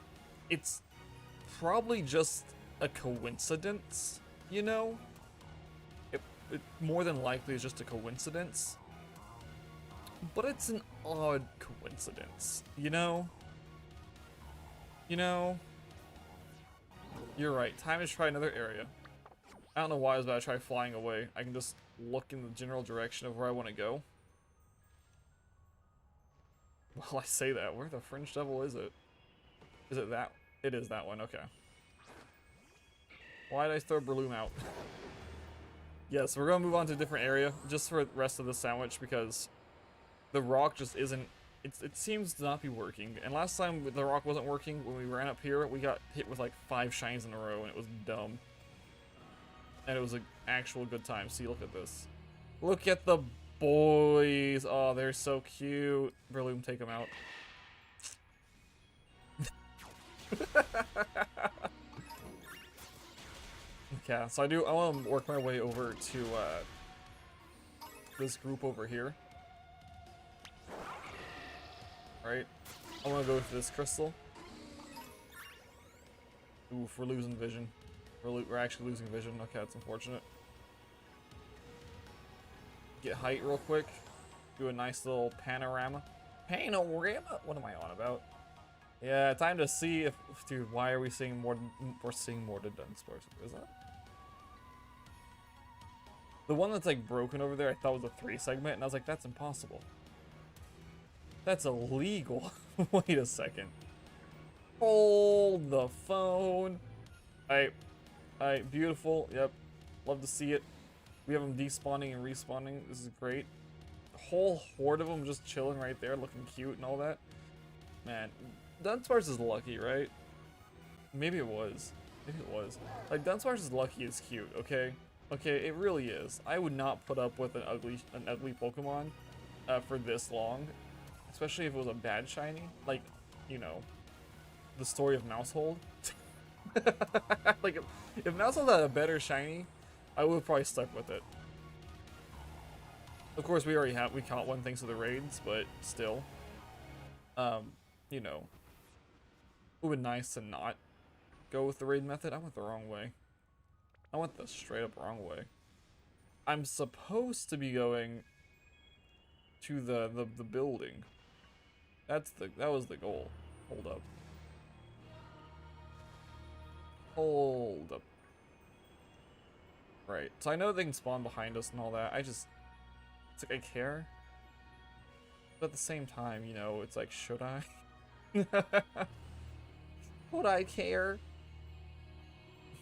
probably just a coincidence, you know? It more than likely is just a coincidence. But it's an odd coincidence, you know? You know? You're right. Time to try another area. I don't know why I was about to try flying away. I can just look in the general direction of where I want to go. Well, I say that. Where the Fringe Devil is it? Is it that? It is that one. Okay. Why did I throw Breloom out? Yeah, so we're going to move on to a different area just for the rest of the sandwich because the rock just isn't... It seems to not be working. And last time the rock wasn't working, when we ran up here, we got hit with like 5 shines in a row and it was dumb. And it was an actual good time. See, look at this. Look at the boys. Oh, they're so cute. Breloom, take them out. Okay, so I want to work my way over to this group over here. Right? I want to go to this crystal. Oof, we're losing vision. We're actually losing vision. Okay, that's unfortunate. Get height real quick. Do a nice little panorama. Panorama? What am I on about? Yeah, time to see if... Dude, why are we seeing more... We're seeing more Dudunsparce. Is that? The one that's like broken over there I thought was a 3 segment, and I was like, that's impossible. That's illegal. Wait a second. Hold the phone. Alright, beautiful. Yep. Love to see it. We have them despawning and respawning. This is great. A whole horde of them just chilling right there, looking cute and all that. Man, Dudunsparce is lucky, right? Maybe it was. Maybe it was. Like, Dudunsparce is lucky it's cute, okay? Okay, it really is. I would not put up with an ugly Pokemon for this long. Especially if it was a bad shiny. Like, you know, the story of Mousehold. Like, if Mousehold had a better shiny, I would have probably stuck with it. Of course, we caught one thanks to the raids, but still. You know, it would be nice to not go with the raid method. I went the wrong way. I went the straight up wrong way. I'm supposed to be going to the building. That was the goal. Hold up. Hold up. Right. So I know they can spawn behind us and all that. It's like I care. But at the same time, you know, it's like, should I? Would I care?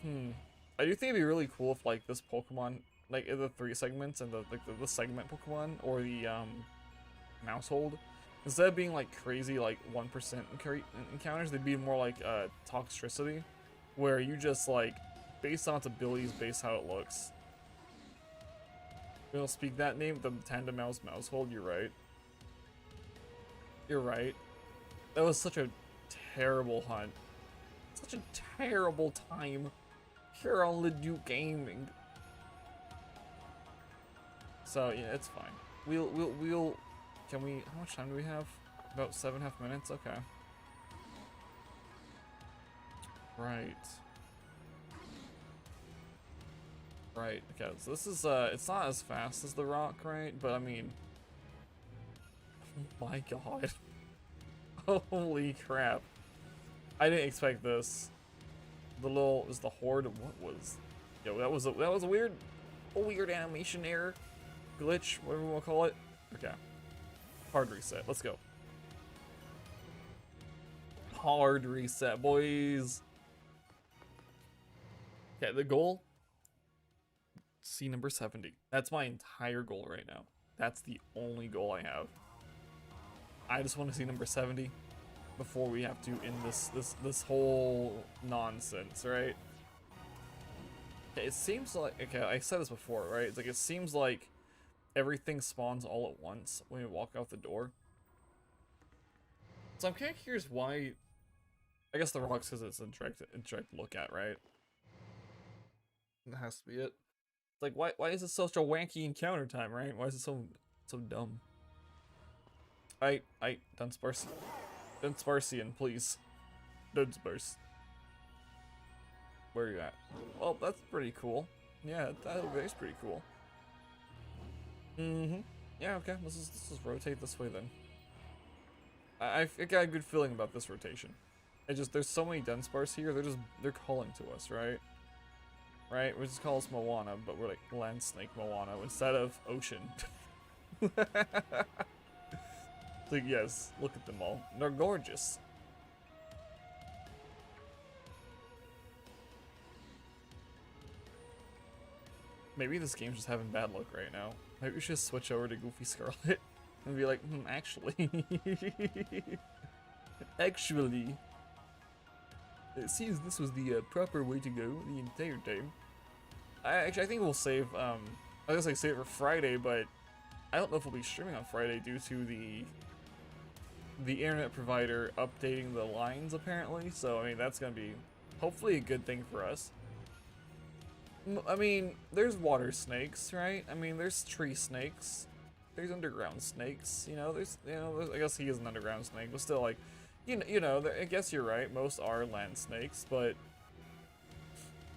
I do think it'd be really cool if like this Pokemon, like the 3 segments and the segment Pokemon or the Mousehold, instead of being like crazy like 1% encounters, they'd be more like Toxtricity, where you just like based on its abilities, base how it looks. We don't speak that name, the Tandem Mousehold. You're right. You're right. That was such a terrible hunt. Such a terrible time here on Lidu Gaming. So yeah, it's fine. We'll. Can we? How much time do we have? About 7.5 minutes. Okay. Right. Right. Okay. So this is it's not as fast as the rock, right? But I mean, oh my god. Holy crap. I didn't expect this. The little is the horde. What was? Yo, that was a weird animation error, glitch, whatever you want to call it. Okay. Hard reset. Let's go. Hard reset, boys. Okay, the goal. See number 70. That's my entire goal right now. That's the only goal I have. I just want to see number 70 before we have to end this whole nonsense, right? Okay, it seems like, okay, I said this before, right? It's like it seems like everything spawns all at once when we walk out the door. So I'm kind of curious why. I guess the rocks because it's a direct look at, right? That has to be it. Like, why is it such a wanky encounter time, right? Why is it so dumb? Dudunsparce. Dudunsparcian, please. Dudunsparce. Where are you at? Well, that's pretty cool. Yeah, that's pretty cool. Yeah, okay. Let's just rotate this way then. I got a good feeling about this rotation. There's so many Dudunsparce here. They're calling to us, right? Right? We just call us Moana, but we're like land snake Moana instead of ocean. Like, yes, look at them all. They're gorgeous. Maybe this game's just having bad luck right now. Maybe we should switch over to Goofy Scarlet and be like, actually. Actually. It seems this was the proper way to go the entire time. I think we'll save, I was gonna say save it for Friday, but I don't know if we'll be streaming on Friday due to the internet provider updating the lines apparently. So I mean that's gonna be hopefully a good thing for us. I mean, there's water snakes, right? I mean, there's tree snakes, there's underground snakes. You know, I guess he is an underground snake, but still, like, you know, I guess you're right. Most are land snakes, but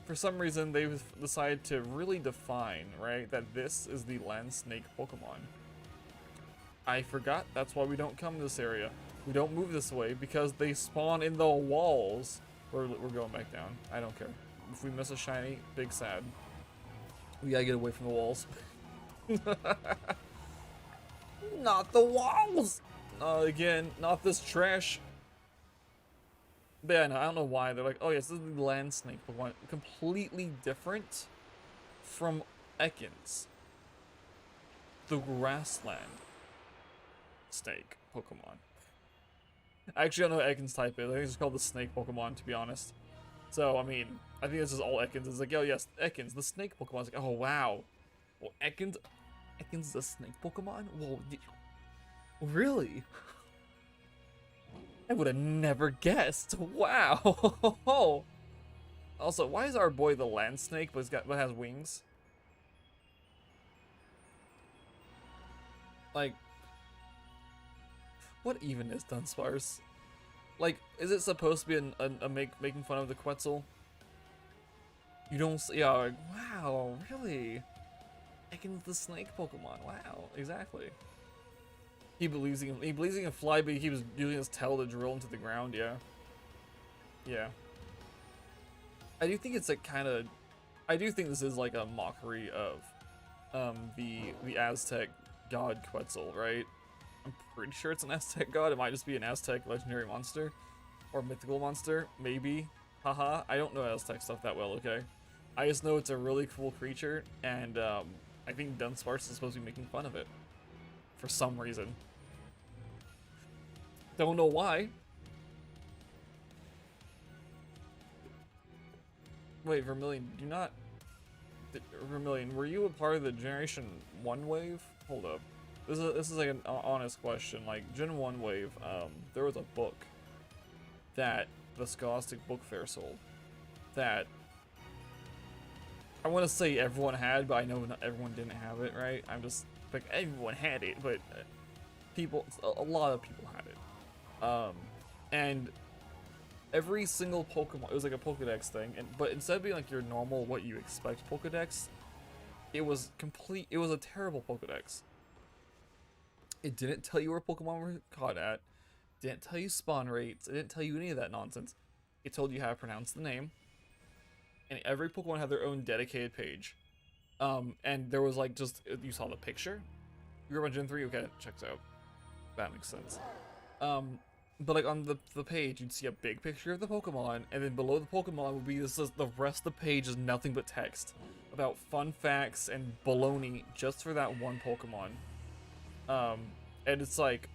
for some reason they've decided to really define, right, that this is the land snake Pokemon. I forgot. That's why we don't come to this area. We don't move this way because they spawn in the walls. We're going back down. I don't care. If we miss a shiny, big sad. We gotta get away from the walls. Not the walls! Again, not this trash. But yeah, no, I don't know why. They're like, oh yes, this is the land snake Pokemon. Completely different from Ekans. The grassland snake Pokemon. Actually, I don't know what Ekans type is. I think it's called the snake Pokemon, to be honest. So, I mean, I think this is all Ekans. It's like, oh yes, Ekans, the snake Pokemon. It's like, oh wow. Well, Ekans is a snake Pokemon? Whoa, really? I would have never guessed. Wow. Also, why is our boy the land snake but has wings? Like, what even is Dudunsparce? Like, is it supposed to be making fun of the Quetzal? You don't see, yeah, like, wow, really? Ekans the snake Pokemon, wow, exactly. He believes he can fly, but he was using his tail to drill into the ground, yeah. Yeah. I do think it's like I do think this is like a mockery of the Aztec god Quetzal, right? I'm pretty sure it's an Aztec god. It might just be an Aztec legendary monster or mythical monster, maybe. Haha, I don't know Aztec stuff that well, okay? I just know it's a really cool creature, and I think Dudunsparce is supposed to be making fun of it for some reason. Don't know why. Wait, Vermilion, Vermilion, were you a part of the Generation 1 wave? Hold up. this is like an honest question. Like Gen 1 wave, there was a book that the Scholastic Book Fair sold that I want to say everyone had, but I know not everyone didn't have it, right? I'm just like everyone had it, but a lot of people had it. And every single Pokemon, it was like a Pokedex thing, but instead of being like your normal what you expect Pokedex, it was a terrible Pokedex. It didn't tell you where Pokemon were caught at, didn't tell you spawn rates, it didn't tell you any of that nonsense. It told you how to pronounce the name, and every Pokemon had their own dedicated page. And there was like you saw the picture. You were on Gen 3, okay, checks out. That makes sense. But like on the page, you'd see a big picture of the Pokemon, and then below the Pokemon would be the rest of the page is nothing but text about fun facts and baloney just for that one Pokemon. And it's like,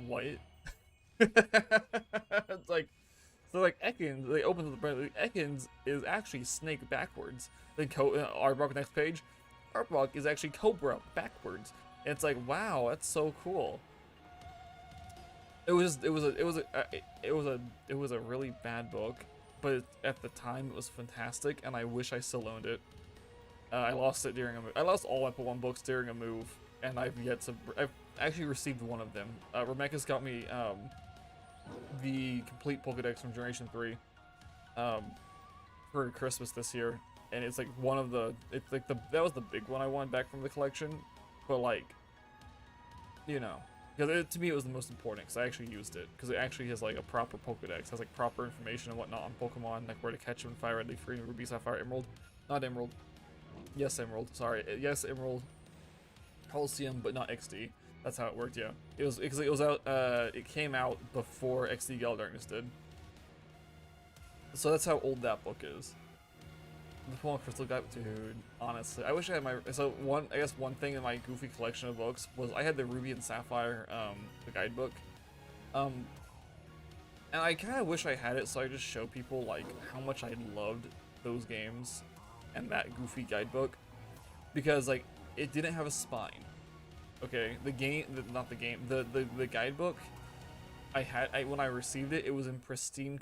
what? It's like, so like Ekans, they open to the brand. Like, Ekans is actually Snake backwards. Then Arbok next page, Arbok is actually Cobra backwards. And it's like, wow, that's so cool. It was a really bad book, but at the time it was fantastic, and I wish I still owned it. I lost it during a move. I lost all my Pokemon books during a move, and I've actually received one of them. Rebecca's got me the complete Pokedex from Generation 3 for Christmas this year, and it's like that was the big one I wanted back from the collection, but like, you know. Because to me it was the most important, because I actually used it. Because it actually has like a proper Pokedex, has like proper information and whatnot on Pokemon, like where to catch them, Fire Red, Leaf Green, Ruby, Sapphire, Emerald. Not Emerald. Yes, Emerald. Sorry. Yes, Emerald. Coliseum, but not XD. That's how it worked, yeah. It was because it was out. It came out before XD Gala Darkness did. So that's how old that book is. The Pokemon Crystal Guide, dude. Honestly, I wish I had my. So I guess one thing in my goofy collection of books was I had the Ruby and Sapphire, the guidebook, and I kind of wish I had it so I just show people like how much I loved those games and that goofy guidebook, because like it didn't have a spine. Okay, the guidebook. When I received it, it was in pristine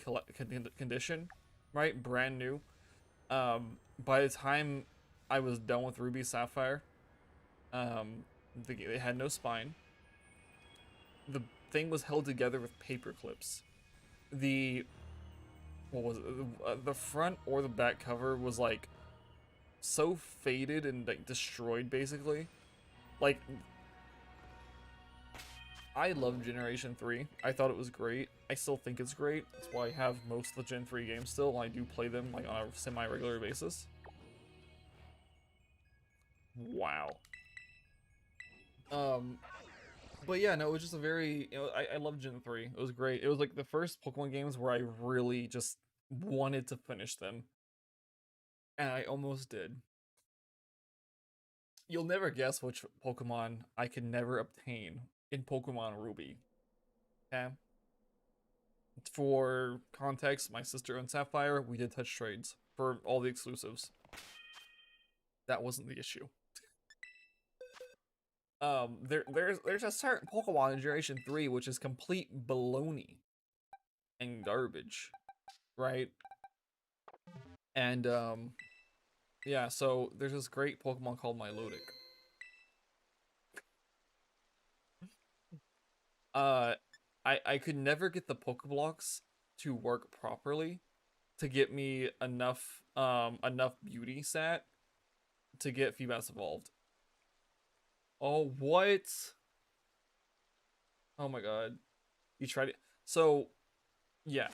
condition, right, brand new. By the time I was done with Ruby Sapphire, it had no spine. The thing was held together with paper clips. What was it? The front or the back cover was like so faded and like destroyed, basically. Like, I love Generation 3. I thought it was great. I still think it's great. That's why I have most of the Gen 3 games still, and I do play them like on a semi-regular basis. Wow. But yeah, no, it was just a very, I love Gen 3. It was great. It was like the first Pokemon games where I really just wanted to finish them. And I almost did. You'll never guess which Pokemon I could never obtain in Pokemon Ruby. Okay? For context, my sister owned Sapphire. We did touch trades for all the exclusives. That wasn't the issue. There's a certain Pokemon in Generation 3 which is complete baloney and garbage, right? And yeah, so there's this great Pokemon called Milotic. I could never get the Pokeblocks to work properly to get me enough beauty stat to get Feebas evolved. Oh, what? Oh my god. You tried it. So, yeah.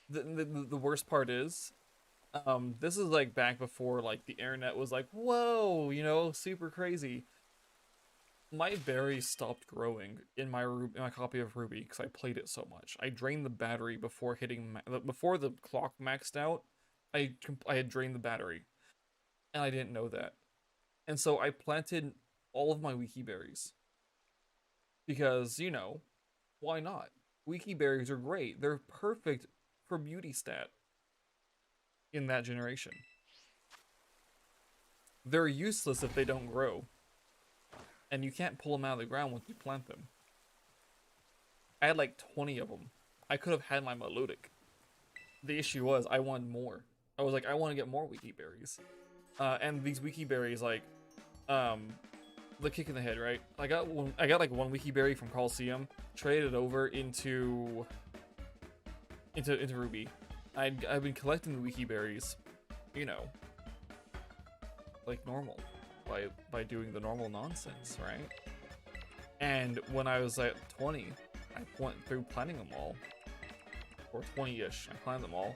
The worst part is, this is like back before like the internet was like, whoa, super crazy. My berries stopped growing in my copy of Ruby because I played it so much. I drained the battery before before the clock maxed out. I had drained the battery, and I didn't know that. And so I planted all of my wiki berries because, why not? Wiki berries are great. They're perfect for beauty stat in that generation. They're useless if they don't grow. and you can't pull them out of the ground once you plant them. I had like 20 of them. I could have had my melodic. The issue was I wanted more. I was like, I want to get more wiki berries. And these wiki berries, like, the kick in the head, right? I got like one wiki berry from Coliseum, traded it over into Ruby. I've been collecting the wiki berries, you know, like normal, by doing the normal nonsense, right? And when I was at 20, I went through planting them all, or 20-ish. I planted them all.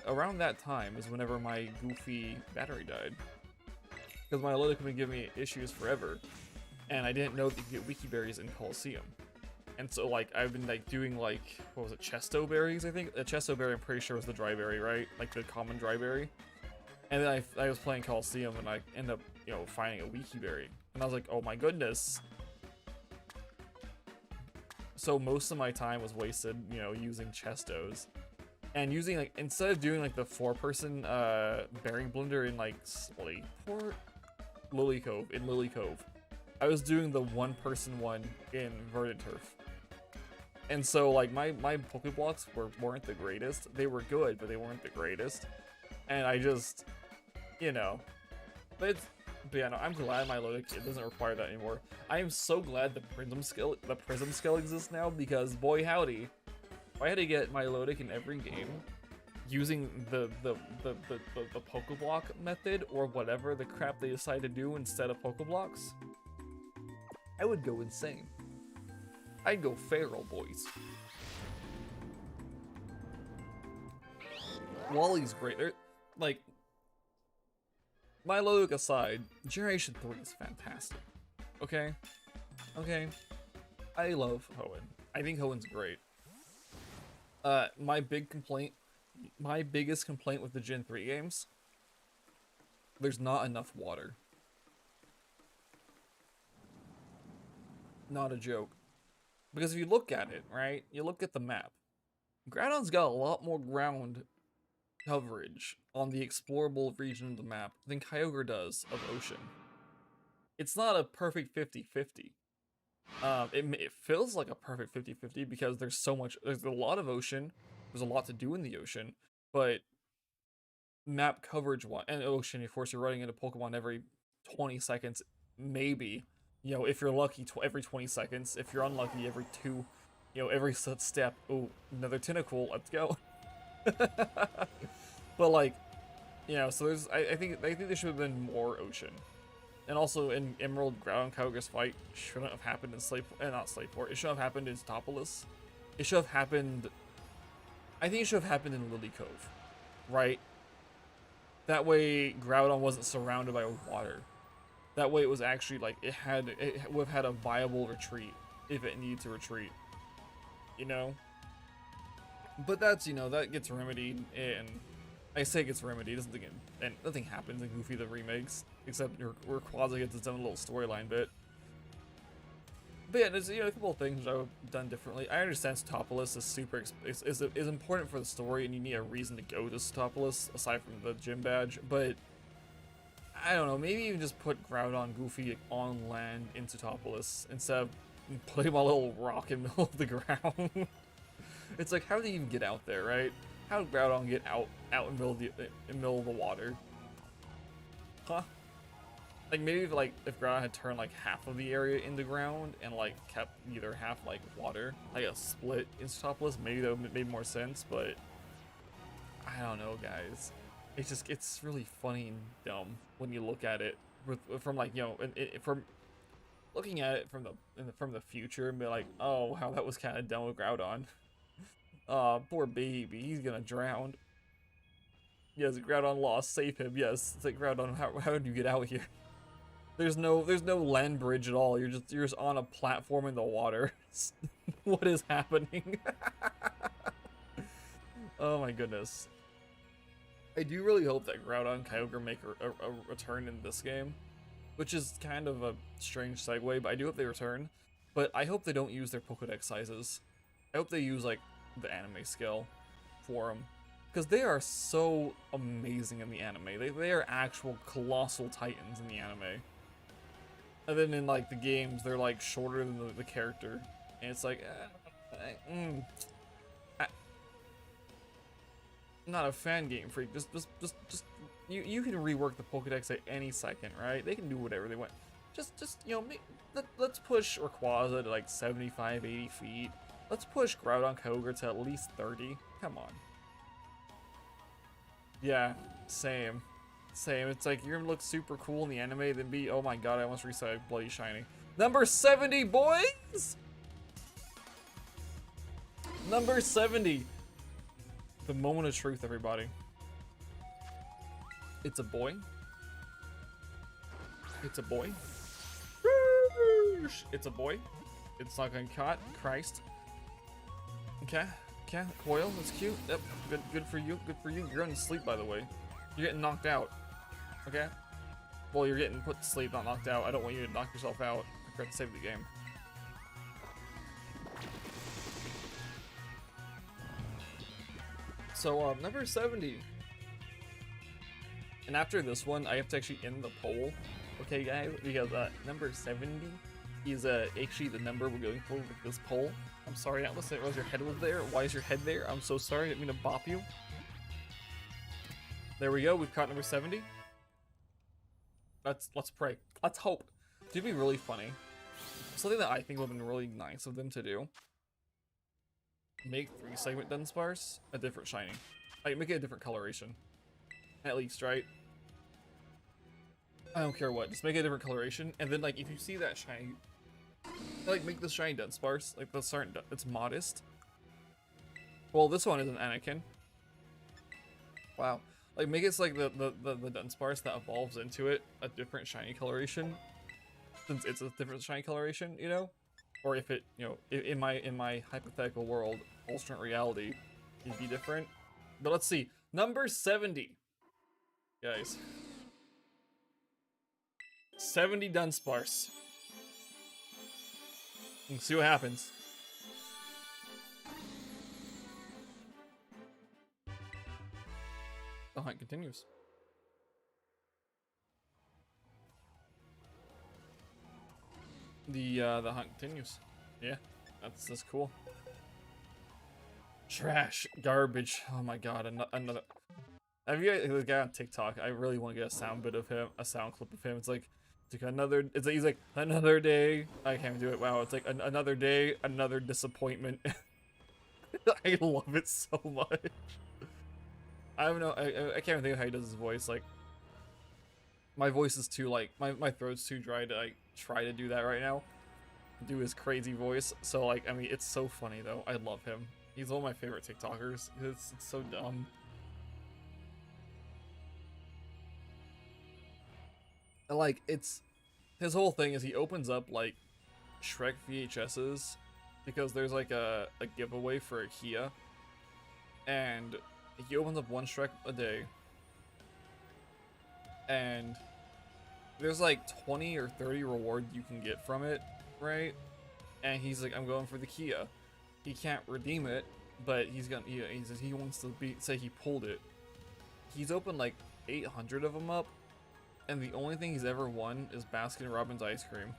Around that time is whenever my goofy battery died, because my Loda could be giving me issues forever, and I didn't know that you could get wiki berries in Coliseum. And so, like, I've been, like, doing, like, what was it, chesto berries, I think? The chesto berry, I'm pretty sure, was the dry berry, right? Like, the common dry berry. And then I was playing Coliseum, and I ended up, you know, finding a wiki berry. And I was like, oh my goodness. So most of my time was wasted, you know, using chestos. And using, like, instead of doing, like, the 4-person, berry blender in, like, Slayport? Lily Cove, in Lily Cove. I was doing the 1-person one in Verdant Turf. And so, like, my Pokeblocks weren't the greatest. They were good, but they weren't the greatest. And I just, you know, but yeah, no, I'm glad my Lodic, it doesn't require that anymore. I am so glad the Prism skill exists now, because boy howdy, if I had to get my Lodic in every game using the Pokeblock method or whatever the crap they decide to do instead of Pokeblocks, I would go insane. I'd go feral, boys. Wally's great. Like, my Lodic aside, Generation 3 is fantastic. Okay? Okay? I love Hoenn. I think Hoenn's great. My biggest complaint with the Gen 3 games, there's not enough water. Not a joke. Because if you look at it, right, you look at the map, Groudon's got a lot more ground coverage on the explorable region of the map than Kyogre does of ocean. It's not a perfect 50-50. It feels like a perfect 50-50 because there's a lot of ocean, there's a lot to do in the ocean, but map coverage and ocean, of course, you're running into Pokemon every 20 seconds, maybe. You know, if you're lucky, every 20 seconds. If you're unlucky, every 2. You know, every step. Oh, another tentacle. Let's go. But like, you know, so there's. I think there should have been more ocean. And also in Emerald, Groudon Kyogre's fight shouldn't have happened in not Slayport. It should have happened in Topolis. It should have happened. I think it should have happened in Lily Cove, right? That way, Groudon wasn't surrounded by water. That way it was actually like it would have had a viable retreat if it needed to retreat, you know. But that's, you know, that gets remedied, and I say it gets remedied. Doesn't think and nothing happens in Goofy the remakes except Rayquaza gets its own little storyline bit. But yeah, there's, you know, a couple of things I've done differently. I understand Stopolis is is important for the story, and you need a reason to go to Stopolis aside from the gym badge, but I don't know, maybe even just put Groudon Goofy on land in Topolis instead of putting him on a little rock in the middle of the ground. It's like, how did he even get out there, right? How did Groudon get out in the middle of the water? Huh? Like, maybe if Groudon had turned like half of the area into ground and like kept either half like water, like a split in Topolis, maybe that would make more sense, but I don't know, guys. It's really funny and dumb when you look at it from like, you know, from looking at it from the future and be like, oh wow, that was kind of dumb with Groudon. Poor baby, he's gonna drown. Yes, Groudon lost, save him. Yes, it's like, Groudon, how did you get out here? There's no land bridge at all. You're just on a platform in the water. What is happening? Oh my goodness. I do really hope that Groudon and Kyogre make a return in this game, which is kind of a strange segue, but I do hope they return. But I hope they don't use their Pokedex sizes. I hope they use, like, the anime scale for them, because they are so amazing in the anime. They are actual colossal titans in the anime. And then in like the games, they're like shorter than the character, and it's like, I'm not a fan game freak. Just you can rework the Pokedex at any second, right? They can do whatever they want. Just you know, let's push Rayquaza to like 75, 80 feet. Let's push Groudon Kyogre to at least 30. Come on. Yeah, same. Same. It's like you're gonna look super cool in the anime, then be, oh my god, I almost reset Bloody Shiny. Number 70, boys! Number 70. The moment of truth, everybody. It's a boy. It's a boy. It's a boy. It's not getting caught. Christ. Okay. Okay. Coil. That's cute. Yep. Good for you. Good for you. You're going to sleep, by the way. You're getting knocked out. Okay? Well, you're getting put to sleep, not knocked out. I don't want you to knock yourself out. I forgot to save the game. So, number 70. And after this one, I have to actually end the poll. Okay, guys? Because, number 70 is, actually the number we're going for with this poll. I'm sorry, Atlas, I realized your head was there. Why is your head there? I'm so sorry, I didn't mean to bop you. There we go, we've caught number 70. Let's pray. Let's hope. It'd be really funny. Something that I think would have been really nice of them to do. Make 3-segment Dudunsparce a different shiny. Like, make it a different coloration. At least, right? I don't care what. Just make it a different coloration. And then, like, if you see that shiny, like, make this shiny Dudunsparce. Like, the certain, it's modest. Well, this one is an Anakin. Wow. Like, make it like the Dudunsparce that evolves into it a different shiny coloration. Since it's a different shiny coloration, you know? Or if it, you know, in my hypothetical world, alternate reality, it'd be different. But let's see. Number 70. Guys. 70 Dudunsparce. Let's see what happens. The hunt continues. The hunt continues. Yeah, that's cool. Trash, garbage. Oh my god, another. Have you guys, the guy on TikTok? I really want to get a sound bit of him, a sound clip of him. It's like another. It's like, he's like another day. I can't do it. Wow, it's like another day, another disappointment. I love it so much. I don't know. I can't even think of how he does his voice. Like, my voice is too, like, my throat's too dry to, like, try to do that right now. Do his crazy voice. So, like, I mean, it's so funny, though. I love him. He's one of my favorite TikTokers. It's so dumb. And, like, it's... His whole thing is he opens up, like, Shrek VHSs. Because there's, like, a giveaway for a Kia. And he opens up one Shrek a day. And there's like 20 or 30 rewards you can get from it, right? And he's like, I'm going for the Kia. He can't redeem it, but he's gonna. He says he wants to say he pulled it. He's opened like 800 of them up, and the only thing he's ever won is Baskin Robbins ice cream.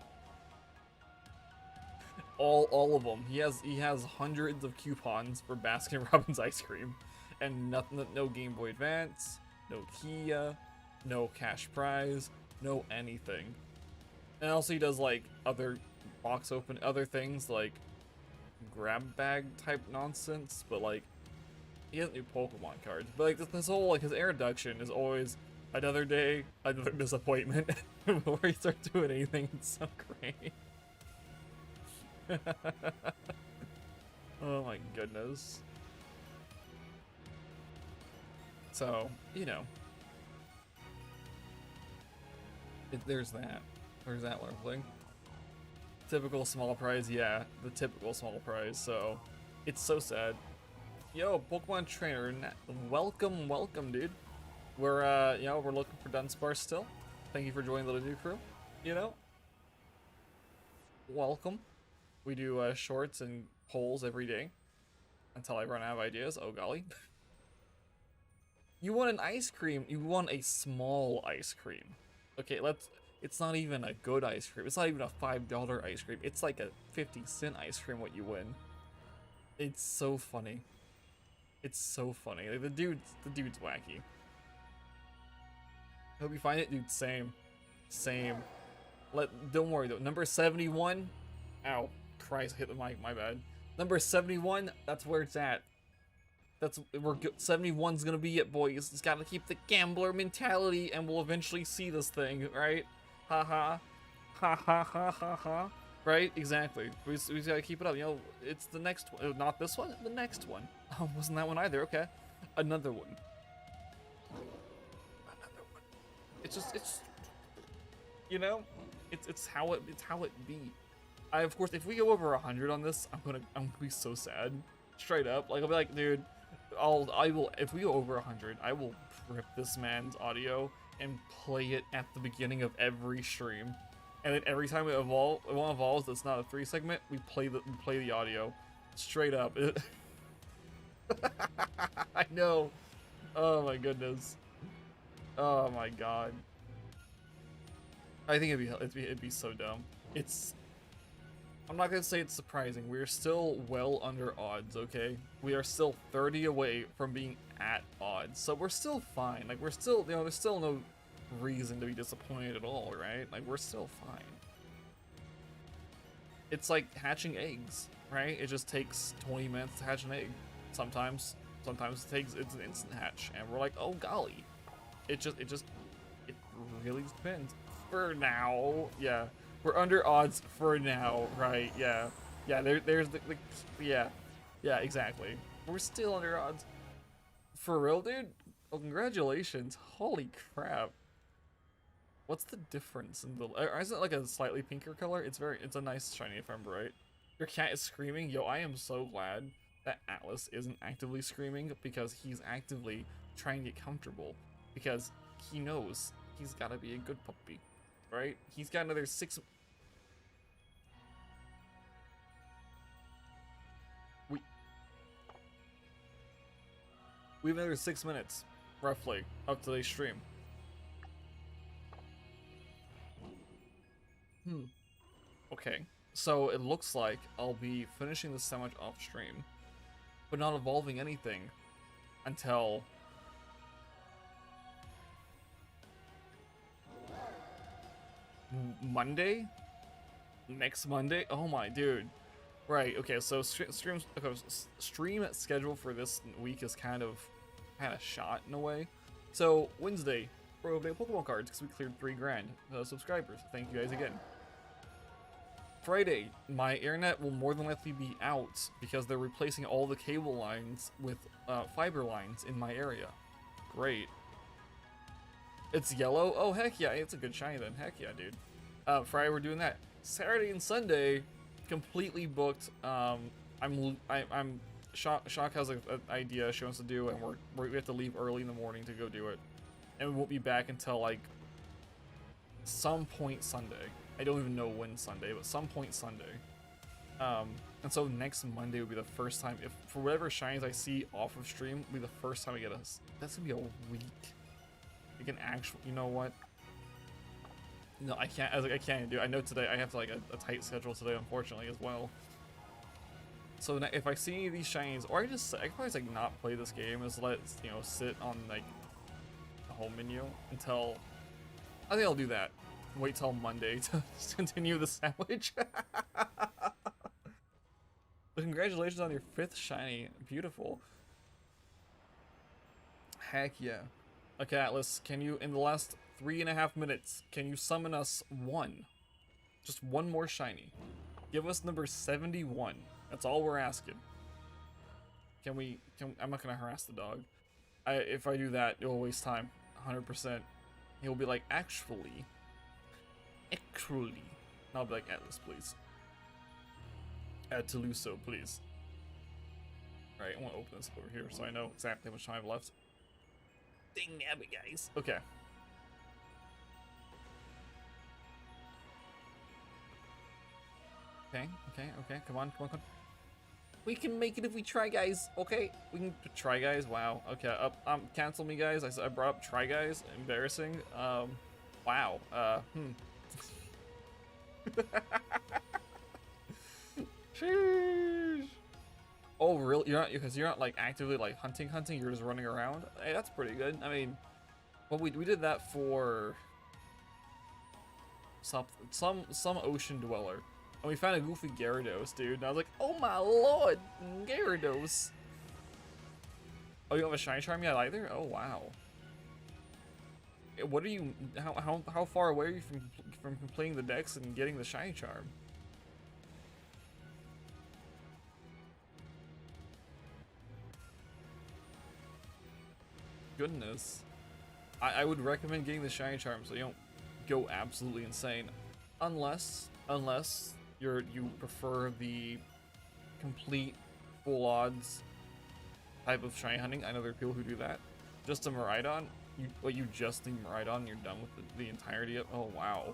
All of them. He has hundreds of coupons for Baskin Robbins ice cream, and nothing. No Game Boy Advance, no Kia. No cash prize, no anything. And also he does like other other things like grab bag type nonsense, but like he has new Pokemon cards. But like this whole, like, his introduction is always another day, another disappointment. Before he starts doing anything, it's so great. Oh my goodness. So, you know. There's that. There's that little thing. Typical small prize, yeah, the typical small prize. So, it's so sad. Yo, Pokemon trainer, welcome, dude. We're you know, we're looking for Dudunsparce still. Thank you for joining the Lidu crew. You know, welcome. We do shorts and polls every day until I run out of ideas. Oh golly. You want an ice cream? You want a small ice cream? Okay, It's not even a good ice cream. It's not even a $5 ice cream. It's like a 50-cent ice cream what you win. It's so funny. It's so funny. Like, the dude's wacky. Hope you find it, dude. Same. Don't worry though. Number 71. Ow, Christ! I hit the mic. My bad. Number 71. That's where it's at. 71's gonna be it, boys. It's gotta keep the gambler mentality, and we'll eventually see this thing, right? Ha ha, ha ha ha ha ha. Right? Exactly. We just gotta keep it up. You know, it's the next one. Not this one. The next one. Oh, wasn't that one either? Okay, another one. It's you know, it's how it be. Of course, if we go over 100 on this, I'm gonna be so sad. Straight up, like I'll be like, dude, I will. If we go over 100, I will rip this man's audio and play it at the beginning of every stream, and then every time it evolves, that's not a 3 segment. We play the audio, straight up. I know. Oh my goodness. Oh my god. I think it'd be so dumb. I'm not gonna say it's surprising. We're still well under odds, okay? We are still 30 away from being at odds, so we're still fine. Like, we're still, you know, there's still no reason to be disappointed at all, right? Like, we're still fine. It's like hatching eggs, right? It just takes 20 minutes to hatch an egg. Sometimes it's an instant hatch, and we're like, oh golly. It really depends. For now, yeah. We're under odds for now, right? Yeah. Yeah, there's yeah, exactly. We're still under odds. For real, dude? Oh, congratulations. Holy crap. What's the difference in the... Isn't it like a slightly pinker color? It's a nice shiny if I'm right. Your cat is screaming? Yo, I am so glad that Atlas isn't actively screaming, because he's actively trying to get comfortable. Because he knows he's gotta be a good puppy, right? He's got another 6... We have another 6 minutes, roughly, of today's stream. Okay, so it looks like I'll be finishing this sandwich off stream, but not evolving anything until Monday? Next Monday? Oh my dude. Right, okay, so stream schedule for this week is kind of shot in a way. So Wednesday, we're opening Pokemon cards because we cleared 3 grand subscribers. Thank you guys again. Friday, my internet will more than likely be out because they're replacing all the cable lines with fiber lines in my area. Great. It's yellow? Oh heck yeah, it's a good shiny then. Heck yeah, dude. Friday we're doing that. Saturday and Sunday, completely booked. Shock has an idea she wants to do, and we have to leave early in the morning to go do it, and we won't be back until like some point Sunday. I don't even know when Sunday, but some point Sunday. And so next Monday will be the first time, if for whatever shinies I see off of stream, will be the first time I get us. That's gonna be a week. You can actually, you know what? No, I can't. I can't do it. I know today I have to like a tight schedule today, unfortunately, as well. So if I see any of these shinies, or I can probably just like not play this game, is let sit on like the home menu until. I think I'll do that. Wait till Monday to continue the sandwich. But congratulations on your 5th shiny. Beautiful. Heck yeah. Okay, Atlas, can you, in the last 3.5 minutes, can you summon us one? Just one more shiny. Give us number 71. That's all we're asking. I'm not gonna harass the dog. If I do that, it will waste time. 100%. He'll be like, actually. And I'll be like, Atlas, please. Add Toulouse, please. Alright, I want to open this over here so I know exactly how much time I have left. Dang nabbit, guys. Okay. Okay. Come on. We can make it if we try, guys. Okay, we can try, guys. Wow. Okay. Cancel me, guys. I brought up try, guys. Embarrassing. Wow. Sheesh. Oh, really? You're not, because you're not like actively like hunting. You're just running around. Hey, that's pretty good. I mean, well, we did that for some ocean dweller, and we found a goofy Gyarados, dude. And I was like, oh my lord, Gyarados. Oh, you don't have a shiny charm yet either? Oh wow. What are you? How far away are you from completing the dex and getting the shiny charm? Goodness. I would recommend getting the shiny charm so you don't go absolutely insane, unless you prefer the complete full odds type of shiny hunting. I know there are people who do that. Just a Miraidon, you just need Miraidon, you're done with the entirety of. Oh wow.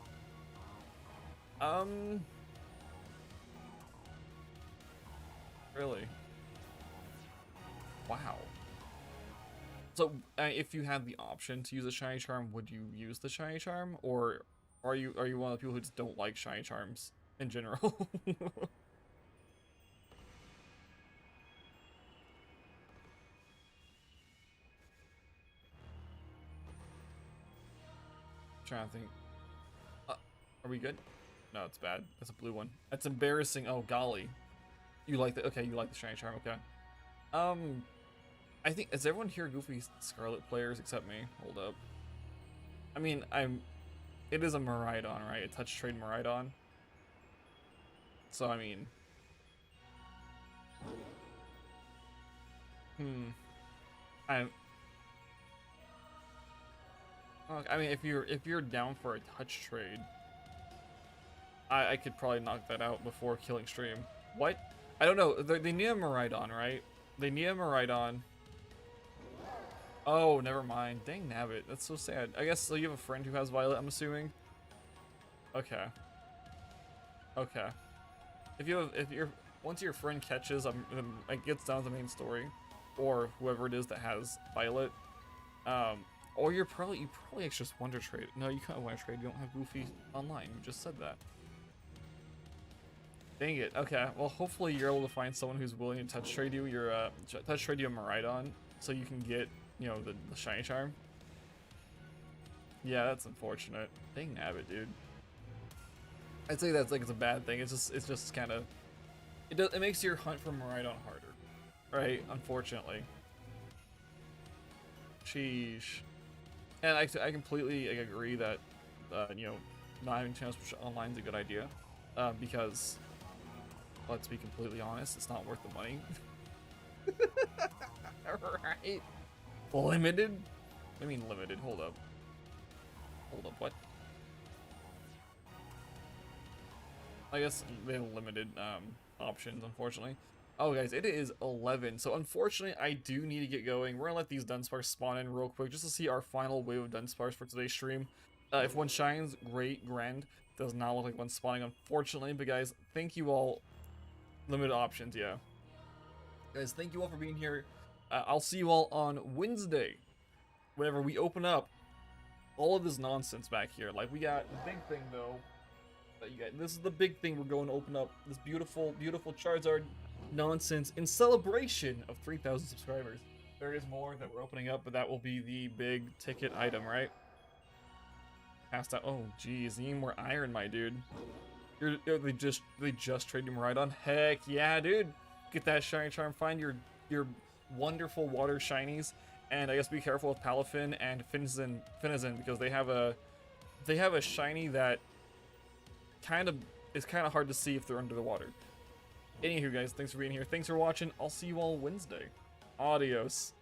Really? Wow. So, if you had the option to use a shiny charm, would you use the shiny charm, or are you one of the people who just don't like shiny charms in general? Trying to think. Are we good? No, it's bad. That's a blue one. That's embarrassing. Oh golly, you like the okay? You like the shiny charm? Okay. I think, is everyone here Goofy Scarlet players except me? Hold up. I mean, it is a Miraidon, right? A touch trade Miraidon. So I mean, I mean, if you're down for a touch trade, I could probably knock that out before killing stream. What? I don't know. They need a Miraidon, right? They need a Miraidon. Oh, never mind. Dang nabbit. That's so sad. I guess so you have a friend who has Violet, I'm assuming. Okay. Okay. Once your friend catches, it gets down to the main story, or whoever it is that has Violet, or you probably just Wonder Trade. No, you can't Wonder Trade. You don't have Goofy online. You just said that. Dang it. Okay. Well, hopefully you're able to find someone who's willing to touch trade you a Miraidon, so you can get, you know, the shiny charm. Yeah, that's unfortunate. Dang nabbit, dude. I'd say that's like it's a bad thing. It's just kind of it makes your hunt for Miraidon harder, right? Unfortunately. Sheesh. And I completely agree that you know, not having channels online is a good idea, because let's be completely honest, it's not worth the money. Right? Limited? I mean limited. Hold up. What? I guess they have limited options, unfortunately. Oh, guys, it is 11. So, unfortunately, I do need to get going. We're gonna let these Dudunsparce spawn in real quick just to see our final wave of Dudunsparce for today's stream. If one shines, great, grand. Does not look like one spawning, unfortunately. But, guys, thank you all. Limited options, yeah. Guys, thank you all for being here. I'll see you all on Wednesday, whenever we open up all of this nonsense back here. Like, we got the big thing, though. This is the big thing. We're going to open up this beautiful, beautiful Charizard nonsense in celebration of 3,000 subscribers. There is more that we're opening up, but that will be the big ticket item, right? Passed out. Oh, geez, you need more iron, my dude. They just traded Miraidon. Heck yeah, dude. Get that shiny charm. Find your wonderful water shinies, and I guess be careful with Palafin and Finizen because they have a shiny that is kind of hard to see if they're under the water. Anywho, guys, thanks for being here. Thanks for watching. I'll see you all Wednesday. Adios.